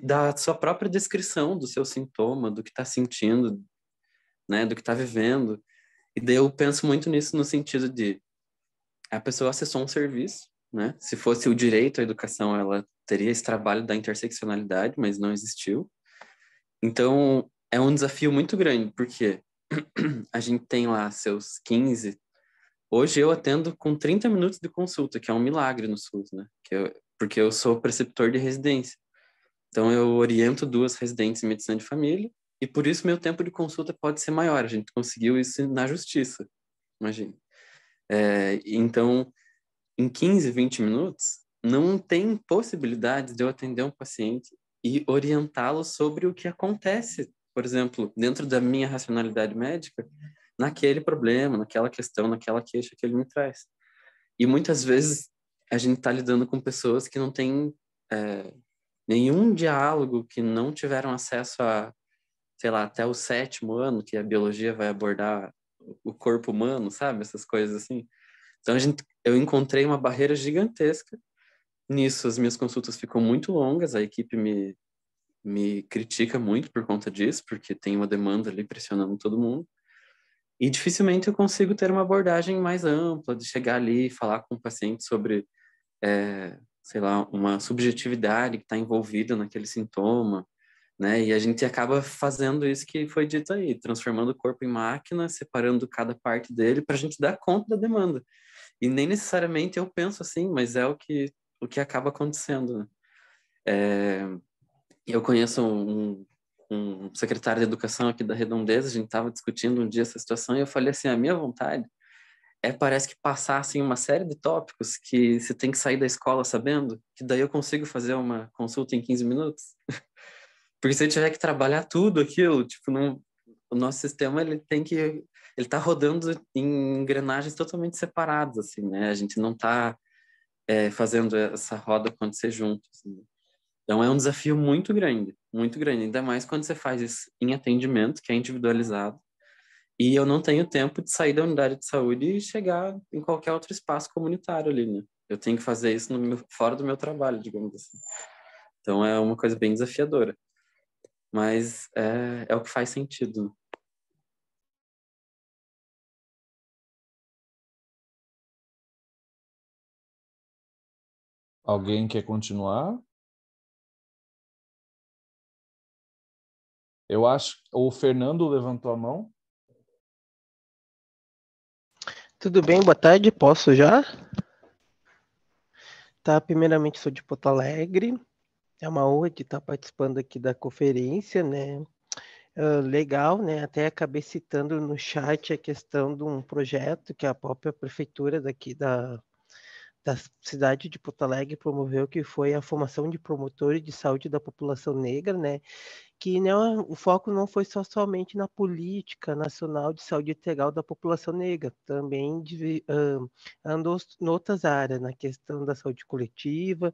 da sua própria descrição do seu sintoma, do que está sentindo, né, do que está vivendo. E daí eu penso muito nisso no sentido de a pessoa acessou um serviço, né? Se fosse o direito à educação, ela teria esse trabalho da interseccionalidade, mas não existiu. Então, é um desafio muito grande, porque a gente tem lá seus 15. Hoje eu atendo com 30 minutos de consulta, que é um milagre no SUS, né? Porque eu sou preceptor de residência. Então, eu oriento 2 residentes em medicina de família, e por isso meu tempo de consulta pode ser maior. A gente conseguiu isso na justiça, imagina. Então, em 15, 20 minutos, não tem possibilidade de eu atender um paciente e orientá-lo sobre o que acontece, por exemplo, dentro da minha racionalidade médica, naquele problema, naquela questão, naquela queixa que ele me traz. E muitas vezes a gente está lidando com pessoas que não têm nenhum diálogo, que não tiveram acesso a, sei lá, até o 7º ano, que a biologia vai abordar o corpo humano, sabe? Essas coisas assim. Então, eu encontrei uma barreira gigantesca. Nisso, as minhas consultas ficam muito longas, a equipe me critica muito por conta disso, porque tem uma demanda ali pressionando todo mundo. E dificilmente eu consigo ter uma abordagem mais ampla, de chegar ali e falar com o paciente sobre, sei lá, uma subjetividade que está envolvida naquele sintoma, né? E a gente acaba fazendo isso que foi dito aí, transformando o corpo em máquina, separando cada parte dele para a gente dar conta da demanda. E nem necessariamente eu penso assim, mas é o que acaba acontecendo, né? Eu conheço um secretário de educação aqui da Redondeza, a gente estava discutindo um dia essa situação, e eu falei assim, a minha vontade parece que passar assim, uma série de tópicos que você tem que sair da escola sabendo, que daí eu consigo fazer uma consulta em 15 minutos. Porque se eu tiver que trabalhar tudo aquilo, tipo, o nosso sistema, ele tá rodando em engrenagens totalmente separadas, assim, né? A gente não tá fazendo essa roda acontecer junto, assim. Então, é um desafio muito grande, ainda mais quando você faz isso em atendimento, que é individualizado, e eu não tenho tempo de sair da unidade de saúde e chegar em qualquer outro espaço comunitário ali, né? Eu tenho que fazer isso fora do meu trabalho, digamos assim. Então, é uma coisa bem desafiadora. Mas é o que faz sentido. Alguém quer continuar? Eu acho que o Fernando levantou a mão. Tudo bem, boa tarde, posso já? Tá, primeiramente sou de Porto Alegre, é uma honra de estar participando aqui da conferência, né? Legal, né? Até acabei citando no chat a questão de um projeto que a própria prefeitura daqui da cidade de Porto Alegre promoveu, que foi a formação de promotores de saúde da população negra, né? Que não, o foco não foi somente na política nacional de saúde integral da população negra, também andou em outras áreas, na questão da saúde coletiva,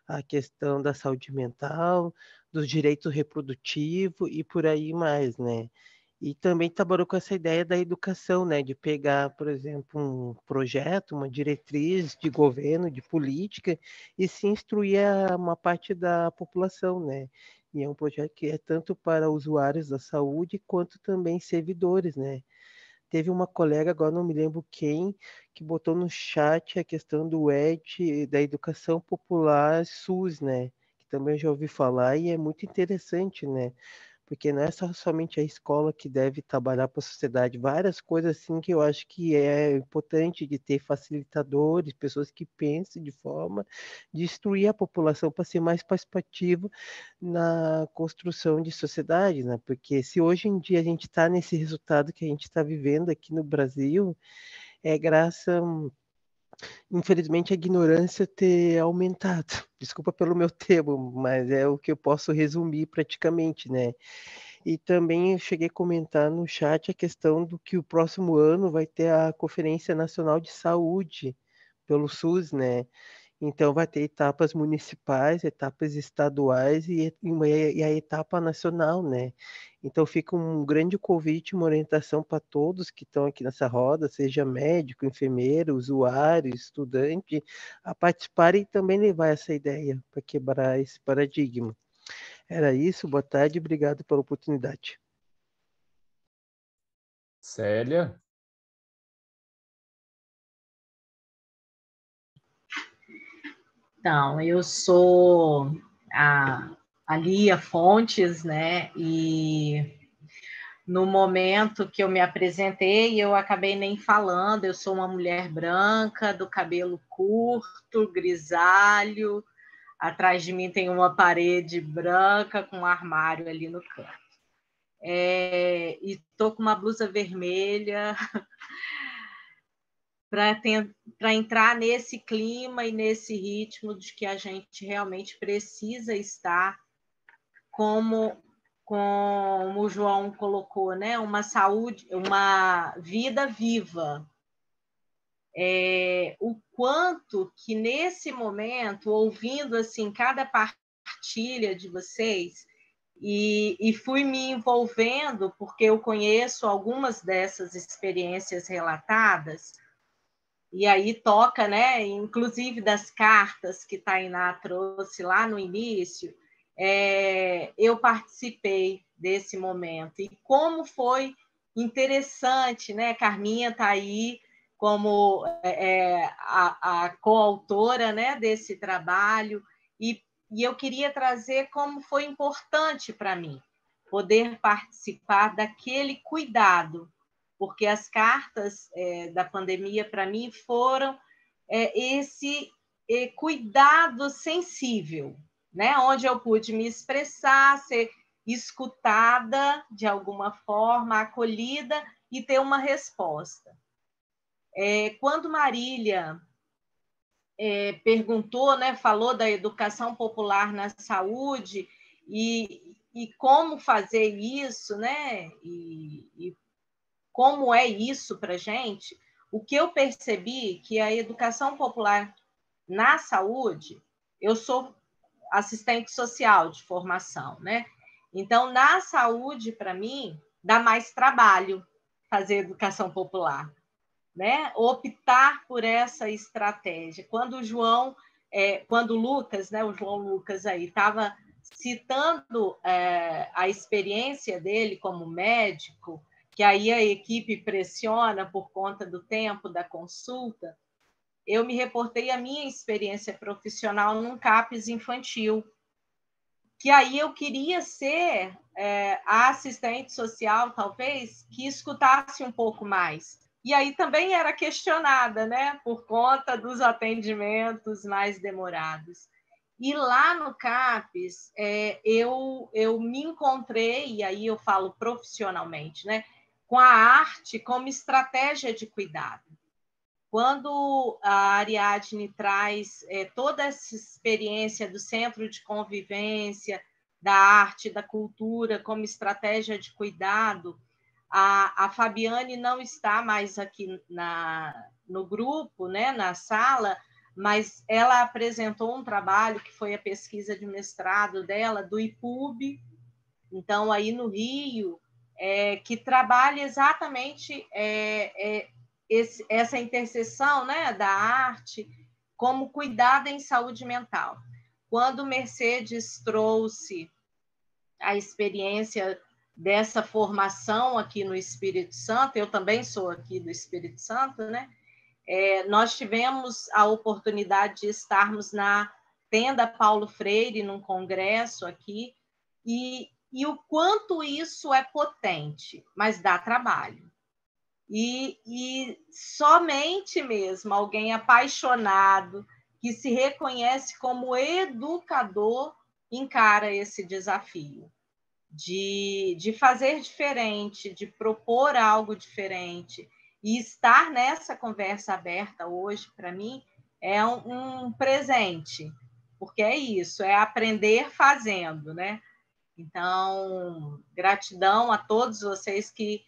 a questão da saúde mental, dos direitos reprodutivos e por aí mais, né? E também trabalhou com essa ideia da educação, né? De pegar, por exemplo, um projeto, uma diretriz de governo, de política, e se instruir uma parte da população, né? E é um projeto que é tanto para usuários da saúde quanto também servidores, né? Teve uma colega, agora não me lembro quem, que botou no chat a questão do ED, da educação popular SUS, né? Que também já ouvi falar e é muito interessante, né? Porque não é somente a escola que deve trabalhar para a sociedade, várias coisas assim que eu acho que é importante de ter facilitadores, pessoas que pensem de forma de instruir a população para ser mais participativa na construção de sociedade, né? Porque se hoje em dia a gente está nesse resultado que a gente está vivendo aqui no Brasil, é graças infelizmente, a ignorância ter aumentado. Desculpa pelo meu termo, mas é o que eu posso resumir praticamente, né? E também eu cheguei a comentar no chat a questão do que o próximo ano vai ter a Conferência Nacional de Saúde pelo SUS, né? Então vai ter etapas municipais, etapas estaduais e a etapa nacional, né? Então fica um grande convite, uma orientação para todos que estão aqui nessa roda, seja médico, enfermeiro, usuário, estudante, a participarem e também levar essa ideia para quebrar esse paradigma. Era isso, boa tarde, obrigado pela oportunidade. Célia? Então, eu sou a Lia Fontes, né? E no momento que eu me apresentei, eu acabei nem falando. Eu sou uma mulher branca, do cabelo curto, grisalho. Atrás de mim tem uma parede branca com um armário ali no canto. E estou com uma blusa vermelha para entrar nesse clima e nesse ritmo de que a gente realmente precisa estar, como o João colocou, né? Uma saúde, uma vida viva. O quanto que nesse momento, ouvindo assim cada partilha de vocês, e fui me envolvendo, porque eu conheço algumas dessas experiências relatadas, e aí toca, né? Inclusive das cartas que Tainá trouxe lá no início, eu participei desse momento. E como foi interessante, né? Carminha está aí como a coautora, né, desse trabalho, e eu queria trazer como foi importante para mim poder participar daquele cuidado, porque as cartas da pandemia, para mim, foram esse cuidado sensível, né? Onde eu pude me expressar, ser escutada de alguma forma, acolhida e ter uma resposta. Quando Marília perguntou, né, falou da educação popular na saúde e como fazer isso, né? E como é isso para a gente, o que eu percebi que a educação popular na saúde, eu sou assistente social de formação, né? Então, na saúde, para mim, dá mais trabalho fazer educação popular, né, optar por essa estratégia. Quando o João, quando o Lucas, né, o João Lucas aí, estava citando a experiência dele como médico, que aí a equipe pressiona por conta do tempo da consulta, eu me reportei à minha experiência profissional num CAPS infantil, que aí eu queria ser a assistente social, talvez, que escutasse um pouco mais. E aí também era questionada, né, por conta dos atendimentos mais demorados. E lá no CAPS, eu me encontrei, e aí eu falo profissionalmente, né, com a arte como estratégia de cuidado. Quando a Ariadne traz toda essa experiência do centro de convivência, da arte, da cultura, como estratégia de cuidado, a Fabiane não está mais aqui no grupo, né, na sala, mas ela apresentou um trabalho que foi a pesquisa de mestrado dela, do IPUB, então, aí no Rio, que trabalha exatamente essa interseção, né, da arte como cuidado em saúde mental. Quando Mercedes trouxe a experiência dessa formação aqui no Espírito Santo, eu também sou aqui do Espírito Santo, né? Nós tivemos a oportunidade de estarmos na Tenda Paulo Freire, num congresso aqui, e o quanto isso é potente, mas dá trabalho. E somente mesmo alguém apaixonado, que se reconhece como educador, encara esse desafio de fazer diferente, de propor algo diferente. E estar nessa conversa aberta hoje, para mim, é um presente, porque é isso, é aprender fazendo, né? Então, gratidão a todos vocês que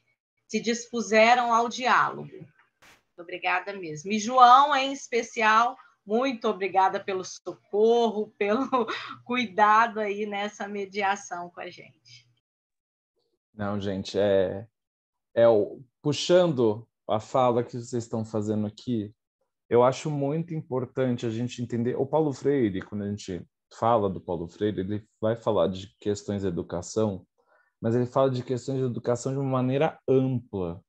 se dispuseram ao diálogo. Muito obrigada mesmo. E João, em especial, muito obrigada pelo socorro, pelo cuidado aí nessa mediação com a gente. Não, gente, puxando a fala que vocês estão fazendo aqui, eu acho muito importante a gente entender. O Paulo Freire, quando a gente fala do Paulo Freire, ele vai falar de questões de educação, mas ele fala de questões de educação de uma maneira ampla,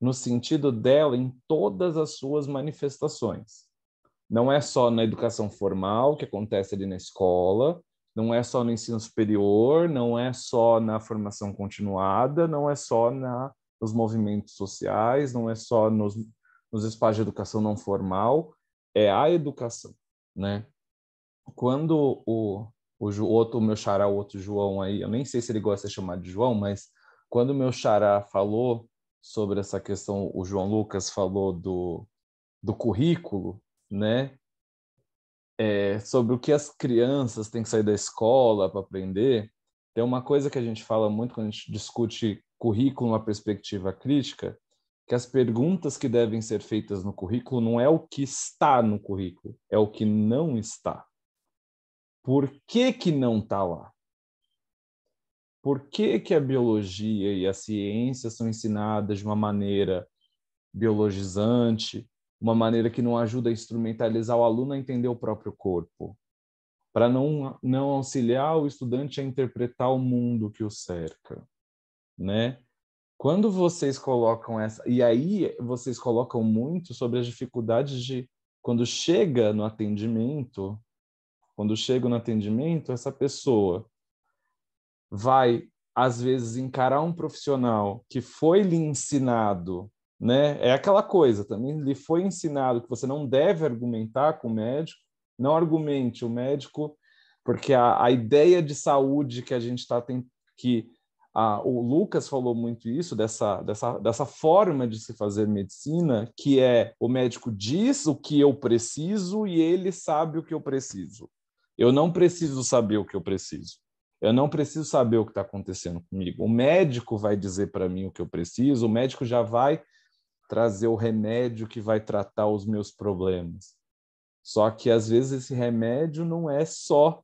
no sentido dela em todas as suas manifestações. Não é só na educação formal, que acontece ali na escola, não é só no ensino superior, não é só na formação continuada, não é só nos movimentos sociais, não é só nos espaços de educação não formal, é a educação, né? Quando o meu xará, o outro João aí, eu nem sei se ele gosta de chamar de João, mas quando o meu xará falou sobre essa questão, o João Lucas falou do currículo, né? Sobre o que as crianças têm que sair da escola para aprender, tem uma coisa que a gente fala muito quando a gente discute currículo numa perspectiva crítica, que as perguntas que devem ser feitas no currículo não é o que está no currículo, é o que não está. Por que que não está lá? Por que que a biologia e a ciência são ensinadas de uma maneira biologizante, uma maneira que não ajuda a instrumentalizar o aluno a entender o próprio corpo, para não auxiliar o estudante a interpretar o mundo que o cerca, né? Quando vocês colocam e aí vocês colocam muito sobre as dificuldades de quando chega no atendimento, essa pessoa vai às vezes encarar um profissional que foi lhe ensinado, né? É aquela coisa, também lhe foi ensinado que você não deve argumentar com o médico, não argumente o médico, porque a ideia de saúde que a gente está tendo, o Lucas falou muito isso, dessa forma de se fazer medicina, que o médico diz o que eu preciso e ele sabe o que eu preciso. Eu não preciso saber o que eu preciso. Eu não preciso saber o que está acontecendo comigo. O médico vai dizer para mim o que eu preciso, o médico já vai trazer o remédio que vai tratar os meus problemas. Só que, às vezes, esse remédio não é só,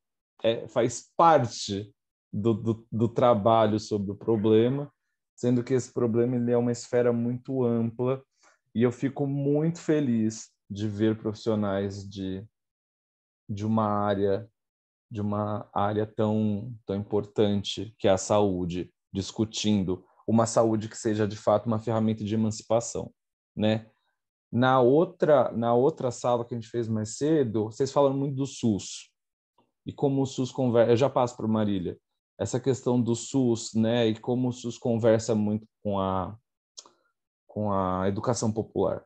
faz parte do trabalho sobre o problema, sendo que esse problema ele é uma esfera muito ampla E eu fico muito feliz de ver profissionais de uma área tão importante que é a saúde, discutindo uma saúde que seja de fato uma ferramenta de emancipação, né? Na outra sala que a gente fez mais cedo, vocês falaram muito do SUS e como o SUS conversa. Eu já passo para Marília essa questão do SUS, né? E como o SUS conversa muito com a educação popular.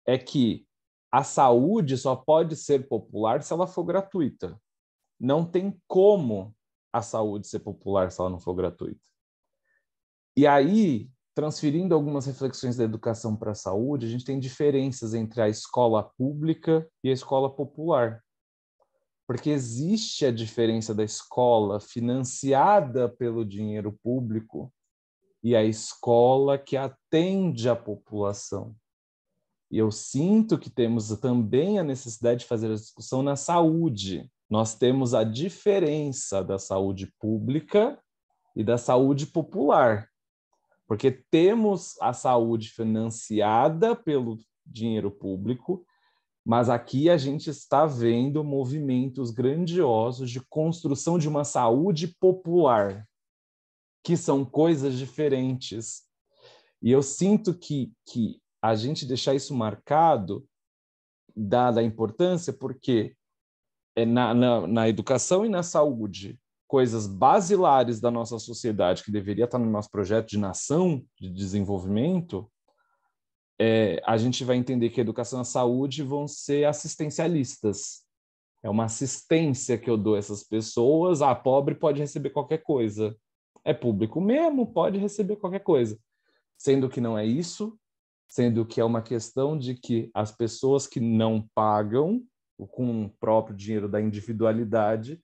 É que a saúde só pode ser popular se ela for gratuita. Não tem como a saúde ser popular se ela não for gratuita. E aí, transferindo algumas reflexões da educação para a saúde, a gente tem diferenças entre a escola pública e a escola popular. Porque existe a diferença da escola financiada pelo dinheiro público e a escola que atende a população. E eu sinto que temos também a necessidade de fazer a discussão na saúde. Nós temos a diferença da saúde pública e da saúde popular. Porque temos a saúde financiada pelo dinheiro público, mas aqui a gente está vendo movimentos grandiosos de construção de uma saúde popular, que são coisas diferentes. E eu sinto que a gente deixar isso marcado, dada a importância, porque na educação e na saúde, coisas basilares da nossa sociedade, que deveria estar no nosso projeto de nação, de desenvolvimento, a gente vai entender que a educação e a saúde vão ser assistencialistas. É uma assistência que eu dou a essas pessoas. A pobre pode receber qualquer coisa. É público mesmo, pode receber qualquer coisa. Sendo que não é isso, sendo que é uma questão de que as pessoas que não pagam com o próprio dinheiro da individualidade,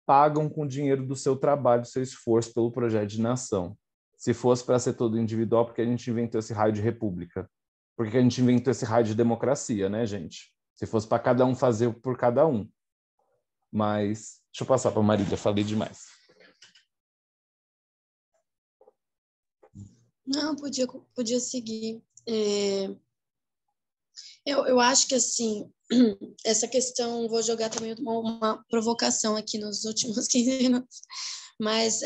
pagam com o dinheiro do seu trabalho, do seu esforço pelo projeto de nação. Se fosse para ser todo individual, porque a gente inventou esse raio de república? Porque a gente inventou esse raio de democracia, né, gente? Se fosse para cada um fazer por cada um. Mas, deixa eu passar para a Marília, falei demais. Não, podia seguir. Eu acho que, assim, essa questão, vou jogar também uma provocação aqui nos últimos 15 minutos, mas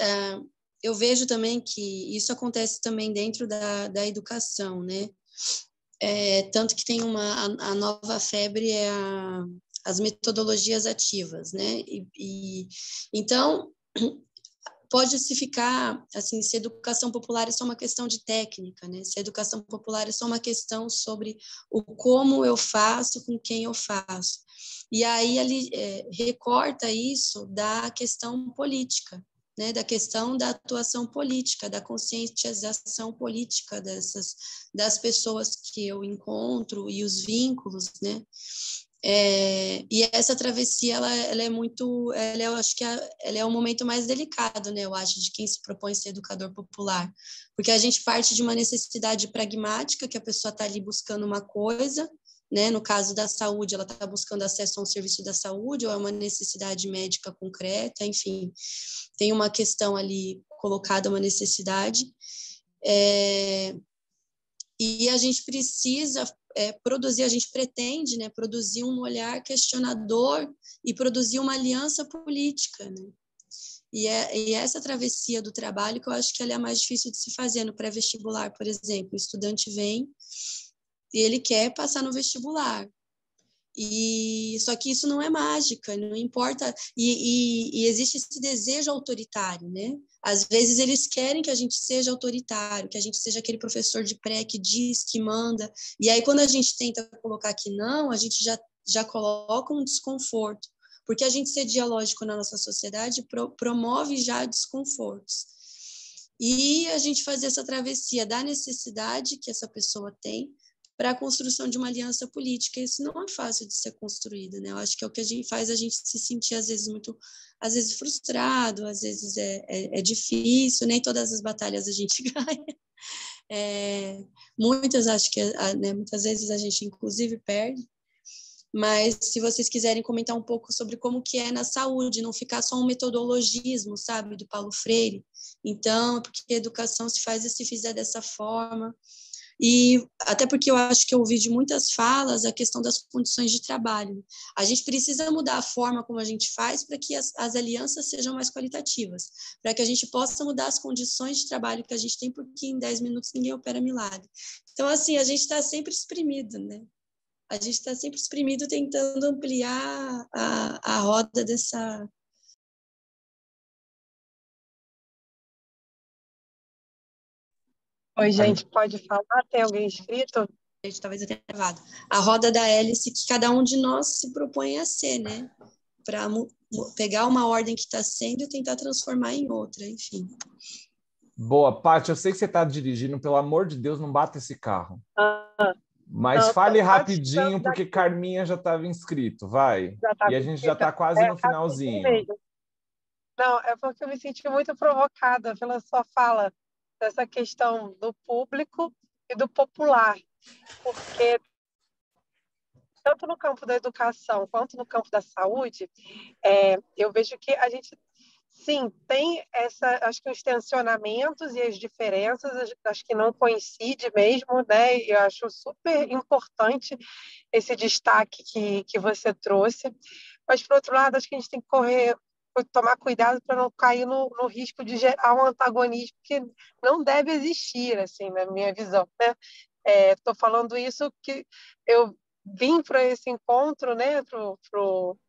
eu vejo também que isso acontece também dentro da educação, né? Tanto que tem a nova febre as metodologias ativas, né? Então, pode-se ficar, assim, se a educação popular é só uma questão de técnica, né? Se a educação popular é só uma questão sobre o como eu faço, com quem eu faço. E aí ele recorta isso da questão política, né? Da questão da atuação política, da conscientização política das pessoas que eu encontro e os vínculos, né? E essa travessia, ela é muito, eu acho que ela é o momento mais delicado, né? Eu acho, de quem se propõe ser educador popular, porque a gente parte de uma necessidade pragmática, que a pessoa está ali buscando uma coisa, né? No caso da saúde, ela está buscando acesso a um serviço da saúde, ou é uma necessidade médica concreta, enfim, tem uma questão ali colocada, uma necessidade, e a gente precisa produzir, a gente pretende, né, produzir um olhar questionador e produzir uma aliança política, né? E essa travessia do trabalho que eu acho que ela é a mais difícil de se fazer no pré-vestibular, por exemplo. O estudante vem e ele quer passar no vestibular. Só que isso não é mágica, não importa, e existe esse desejo autoritário, né? Às vezes eles querem que a gente seja autoritário, que a gente seja aquele professor de pré que diz, que manda, e aí quando a gente tenta colocar que não, a gente já coloca um desconforto, porque a gente ser dialógico na nossa sociedade promove já desconfortos. E a gente fazer essa travessia da necessidade que essa pessoa tem para a construção de uma aliança política. Isso não é fácil de ser construído, né? Eu acho que é o que a gente faz a gente se sentir, às vezes frustrado, às vezes é difícil, nem todas as batalhas a gente ganha. Muitas, acho que, né, muitas vezes a gente, inclusive, perde. Mas, se vocês quiserem comentar um pouco sobre como que é na saúde, não ficar só um metodologismo, sabe, do Paulo Freire. Então, porque a educação se faz e se fizer dessa forma. E até porque eu acho que eu ouvi de muitas falas a questão das condições de trabalho. A gente precisa mudar a forma como a gente faz para que as alianças sejam mais qualitativas, para que a gente possa mudar as condições de trabalho que a gente tem, porque em 10 minutos ninguém opera milagre. Então, assim, a gente está sempre exprimido, né? A gente está sempre exprimido tentando ampliar a roda dessa... Oi, gente, pode falar? Tem alguém inscrito? Talvez eu tenha gravado. A roda da hélice que cada um de nós se propõe a ser, né? Para pegar uma ordem que está sendo e tentar transformar em outra, enfim. Boa, Paty, eu sei que você está dirigindo, pelo amor de Deus, não bata esse carro. Mas Não, fale tá rapidinho, distante porque daqui. Carminha já estava inscrito, vai. Já tá E a gente já está quase no finalzinho. mesmo. Não, é porque eu me senti muito provocada pela sua fala, dessa questão do público e do popular. Porque tanto no campo da educação quanto no campo da saúde, eu vejo que a gente, sim, tem acho que os tensionamentos e as diferenças, acho que não coincide mesmo, né? E eu acho super importante esse destaque que você trouxe. Mas, por outro lado, acho que a gente tem que tomar cuidado para não cair no risco de gerar um antagonismo que não deve existir, assim, na minha visão, né? Estou falando isso que eu vim para esse encontro, né,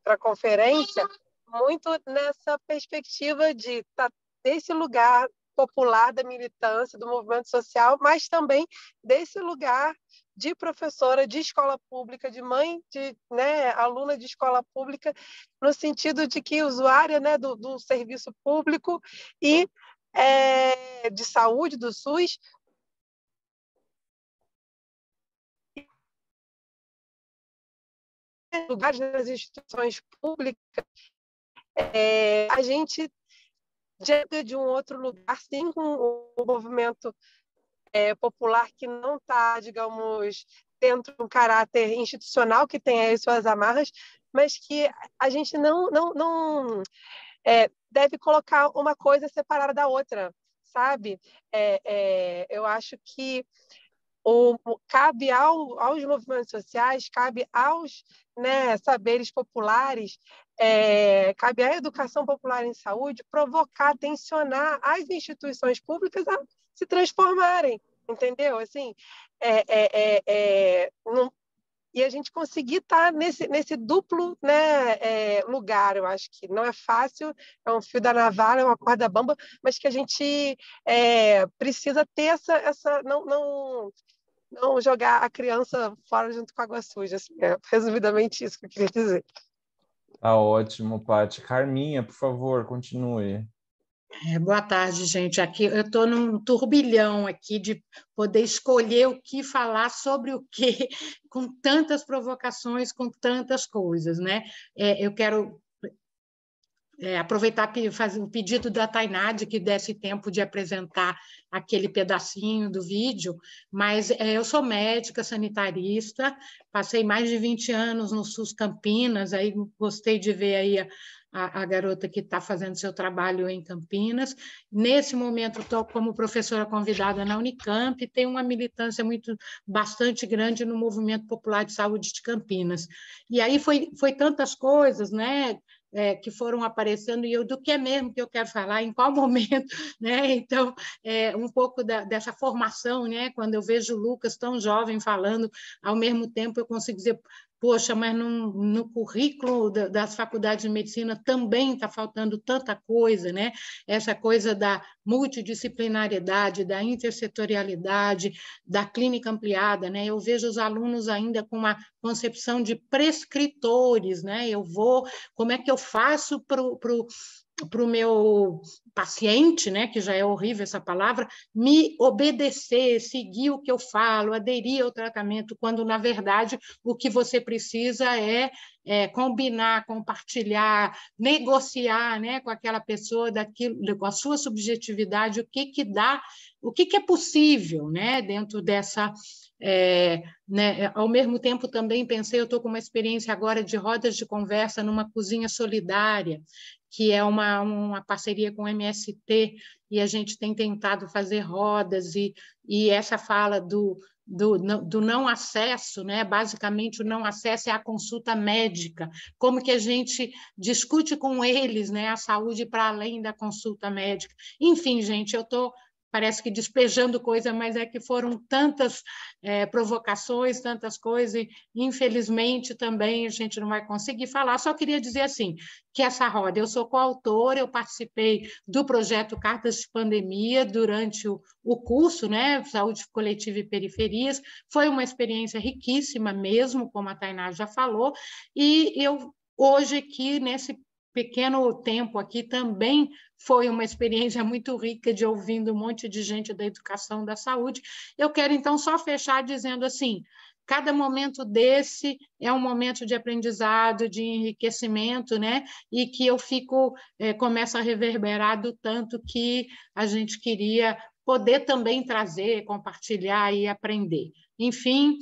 para a conferência, muito nessa perspectiva de estar desse lugar popular da militância, do movimento social, mas também desse lugar de professora de escola pública, de mãe, de, né, aluna de escola pública, no sentido de que usuária, né, do serviço público e de saúde, do SUS, lugares nas instituições públicas, a gente chega de um outro lugar, sim, com o movimento popular que não está, digamos, dentro de um caráter institucional, que tem aí suas amarras, mas que a gente não deve colocar uma coisa separada da outra, sabe? Eu acho que cabe aos movimentos sociais, cabe aos, né, saberes populares, cabe à educação popular em saúde provocar, tensionar as instituições públicas a se transformarem, entendeu? Assim, e a gente conseguir estar nesse duplo, né, lugar. Eu acho que não é fácil, é um fio da navalha, é uma corda bamba, mas que a gente precisa ter essa não jogar a criança fora junto com a água suja. Assim, resumidamente isso que eu queria dizer. Tá ótimo, Paty. Carminha, por favor, continue. Boa tarde, gente. Aqui eu estou num turbilhão aqui de poder escolher o que falar sobre o quê, com tantas provocações, com tantas coisas, né? Eu quero aproveitar e fazer o pedido da Tainá de que desse tempo de apresentar aquele pedacinho do vídeo, mas eu sou médica sanitarista, passei mais de 20 anos no SUS Campinas, aí gostei de ver aí a garota que está fazendo seu trabalho em Campinas. Nesse momento, estou como professora convidada na Unicamp e tenho uma militância bastante grande no Movimento Popular de Saúde de Campinas. E aí foi tantas coisas, né? Que foram aparecendo, e do que é mesmo que eu quero falar, em qual momento, né? Então, um pouco dessa formação, né? Quando eu vejo o Lucas tão jovem falando, ao mesmo tempo eu consigo dizer, poxa, mas no currículo das faculdades de medicina também está faltando tanta coisa, né? Essa coisa da multidisciplinariedade, da intersetorialidade, da clínica ampliada, né? Eu vejo os alunos ainda com uma concepção de prescritores, né? Como é que eu faço para o meu paciente, né, que já é horrível essa palavra, me obedecer, seguir o que eu falo, aderir ao tratamento, quando, na verdade, o que você precisa é combinar, compartilhar, negociar, né, com aquela pessoa, com a sua subjetividade, o que dá, o que é possível, né, dentro dessa... né, ao mesmo tempo também pensei, eu estou com uma experiência agora de rodas de conversa numa cozinha solidária, que é uma parceria com o MST, e a gente tem tentado fazer rodas, e essa fala do não acesso, né? Basicamente, o não acesso é a consulta médica. Como que a gente discute com eles, né, a saúde para além da consulta médica. Enfim, gente, eu estou, parece que despejando coisa, mas é que foram tantas provocações, tantas coisas, e infelizmente também a gente não vai conseguir falar. Só queria dizer assim, que essa roda, eu sou coautora, eu participei do projeto Cartas de Pandemia durante o curso, né, Saúde Coletiva e Periferias, foi uma experiência riquíssima mesmo, como a Tainá já falou, e eu hoje aqui, nesse pequeno tempo aqui, também foi uma experiência muito rica de ouvindo um monte de gente da educação da saúde. Eu quero, então, só fechar dizendo assim, cada momento desse é um momento de aprendizado, de enriquecimento, né? E que eu começo a reverberar do tanto que a gente queria poder também trazer, compartilhar e aprender. Enfim,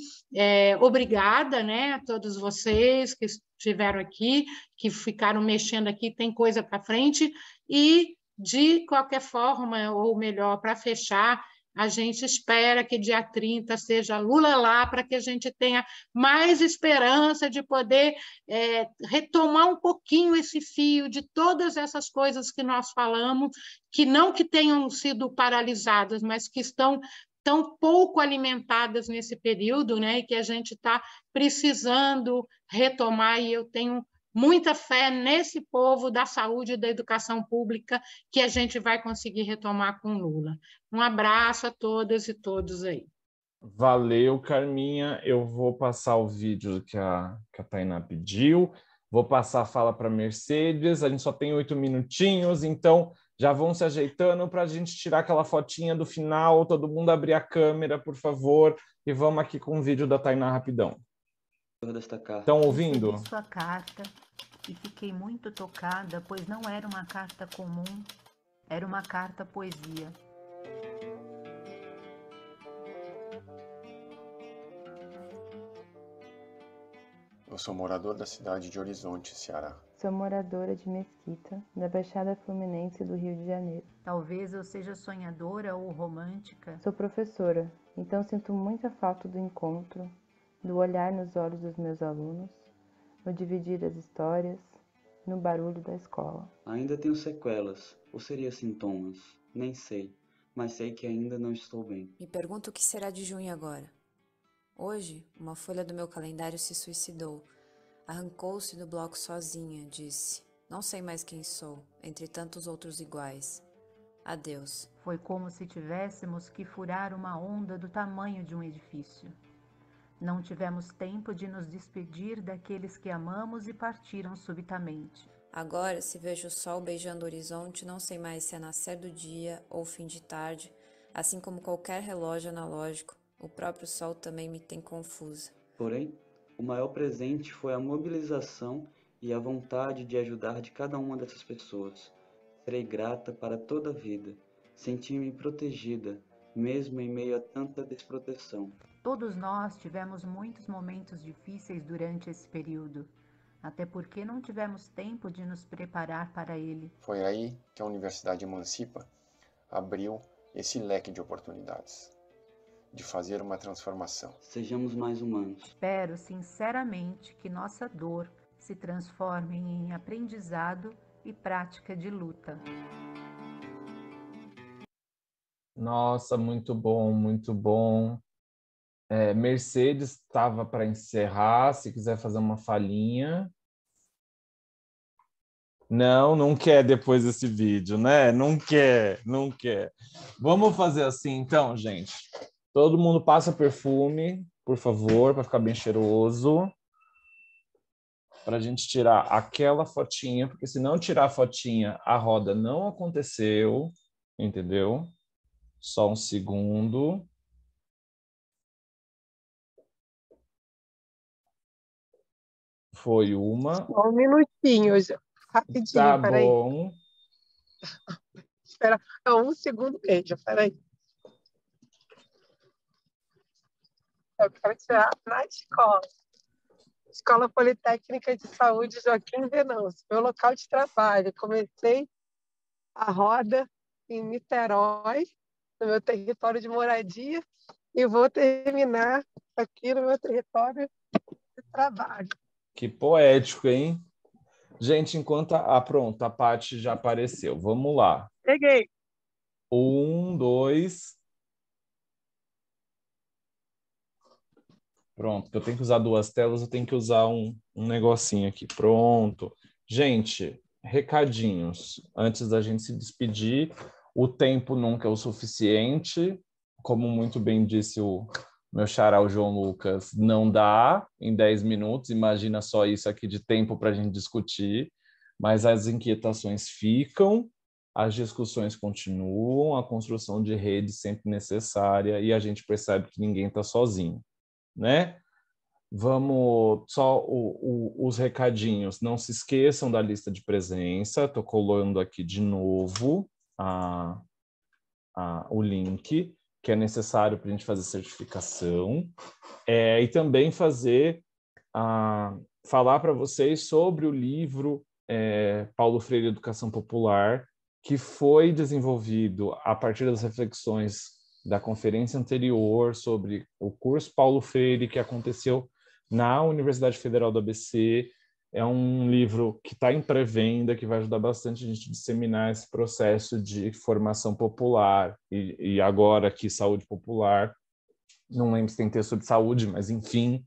obrigada, né, a todos vocês que estiveram aqui, que ficaram mexendo aqui, tem coisa para frente, e, de qualquer forma, ou melhor, para fechar, a gente espera que dia 30 seja Lula lá, para que a gente tenha mais esperança de poder retomar um pouquinho esse fio de todas essas coisas que nós falamos, que não que tenham sido paralisadas, mas que estão tão pouco alimentadas nesse período, né? E que a gente está precisando retomar, e eu tenho muita fé nesse povo da saúde e da educação pública que a gente vai conseguir retomar com Lula. Um abraço a todas e todos aí. Valeu, Carminha. Eu vou passar o vídeo que a Tainá pediu, vou passar a fala para a Mercedes, a gente só tem 8 minutinhos, então já vão se ajeitando para a gente tirar aquela fotinha do final, todo mundo abrir a câmera, por favor, e vamos aqui com o vídeo da Tainá rapidão. Estão ouvindo? Recebi sua carta e fiquei muito tocada, pois não era uma carta comum, era uma carta poesia. Eu sou morador da cidade de Horizonte, Ceará. Sou moradora de Mesquita, da Baixada Fluminense do Rio de Janeiro. Talvez eu seja sonhadora ou romântica. Sou professora, então sinto muita falta do encontro, do olhar nos olhos dos meus alunos, no dividir as histórias, no barulho da escola. Ainda tenho sequelas, ou seria sintomas, nem sei, mas sei que ainda não estou bem. Me pergunto o que será de junho agora. Hoje, uma folha do meu calendário se suicidou. Arrancou-se do bloco sozinha, disse. Não sei mais quem sou, entre tantos outros iguais. Adeus. Foi como se tivéssemos que furar uma onda do tamanho de um edifício. Não tivemos tempo de nos despedir daqueles que amamos e partiram subitamente. Agora, se vejo o sol beijando o horizonte, não sei mais se é nascer do dia ou fim de tarde, assim como qualquer relógio analógico. O próprio sol também me tem confusa. Porém, o maior presente foi a mobilização e a vontade de ajudar de cada uma dessas pessoas. Serei grata para toda a vida. Senti-me protegida, mesmo em meio a tanta desproteção. Todos nós tivemos muitos momentos difíceis durante esse período, até porque não tivemos tempo de nos preparar para ele. Foi aí que a Universidade Emancipa abriu esse leque de oportunidades, de fazer uma transformação. Sejamos mais humanos. Espero sinceramente que nossa dor se transforme em aprendizado e prática de luta. Nossa, muito bom, muito bom. Mercedes estava para encerrar, se quiser fazer uma falinha. Não quer depois desse vídeo, né? Não quer. Vamos fazer assim então, gente. Todo mundo passa perfume, por favor, para ficar bem cheiroso. Para a gente tirar aquela fotinha, porque se não tirar a fotinha, a roda não aconteceu, entendeu? Só um segundo. Foi uma. Só um minutinho, rapidinho, tá peraí. Bom. Espera, um segundo mesmo, peraí. Eu quero tirar na escola. Escola Politécnica de Saúde Joaquim Venâncio, meu local de trabalho. Comecei a roda em Niterói, no meu território de moradia, e vou terminar aqui no meu território de trabalho. Que poético, hein? Gente, enquanto pronto, a Paty já apareceu. Vamos lá. Peguei. 1, 2. Pronto, eu tenho que usar 2 telas, eu tenho que usar um negocinho aqui. Pronto. Gente, recadinhos. Antes da gente se despedir, o tempo nunca é o suficiente. Como muito bem disse o meu xará, o João Lucas, não dá em 10 minutos. Imagina só isso aqui de tempo para a gente discutir. Mas as inquietações ficam, as discussões continuam, a construção de rede sempre necessária e a gente percebe que ninguém está sozinho, né? Vamos só os recadinhos. Não se esqueçam da lista de presença. Estou colando aqui de novo o link que é necessário para a gente fazer certificação. E também falar para vocês sobre o livro Paulo Freire Educação Popular, que foi desenvolvido a partir das reflexões da conferência anterior sobre o curso Paulo Freire, que aconteceu na Universidade Federal do ABC. É um livro que está em pré-venda, que vai ajudar bastante a gente a disseminar esse processo de formação popular e agora aqui saúde popular. Não lembro se tem texto sobre saúde, mas enfim,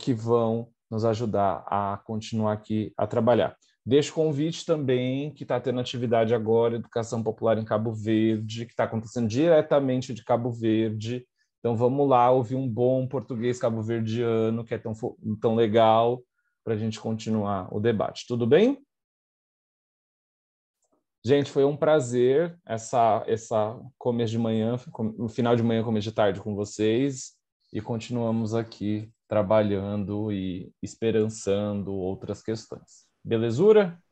que vão nos ajudar a continuar aqui a trabalhar. Deixo o convite também, que está tendo atividade agora, Educação Popular em Cabo Verde, que está acontecendo diretamente de Cabo Verde. Então vamos lá ouvir um bom português cabo-verdiano, que é tão legal, para a gente continuar o debate. Tudo bem? Gente, foi um prazer essa começo de manhã, final de manhã, começo de tarde com vocês, e continuamos aqui trabalhando e esperançando outras questões. Belezura?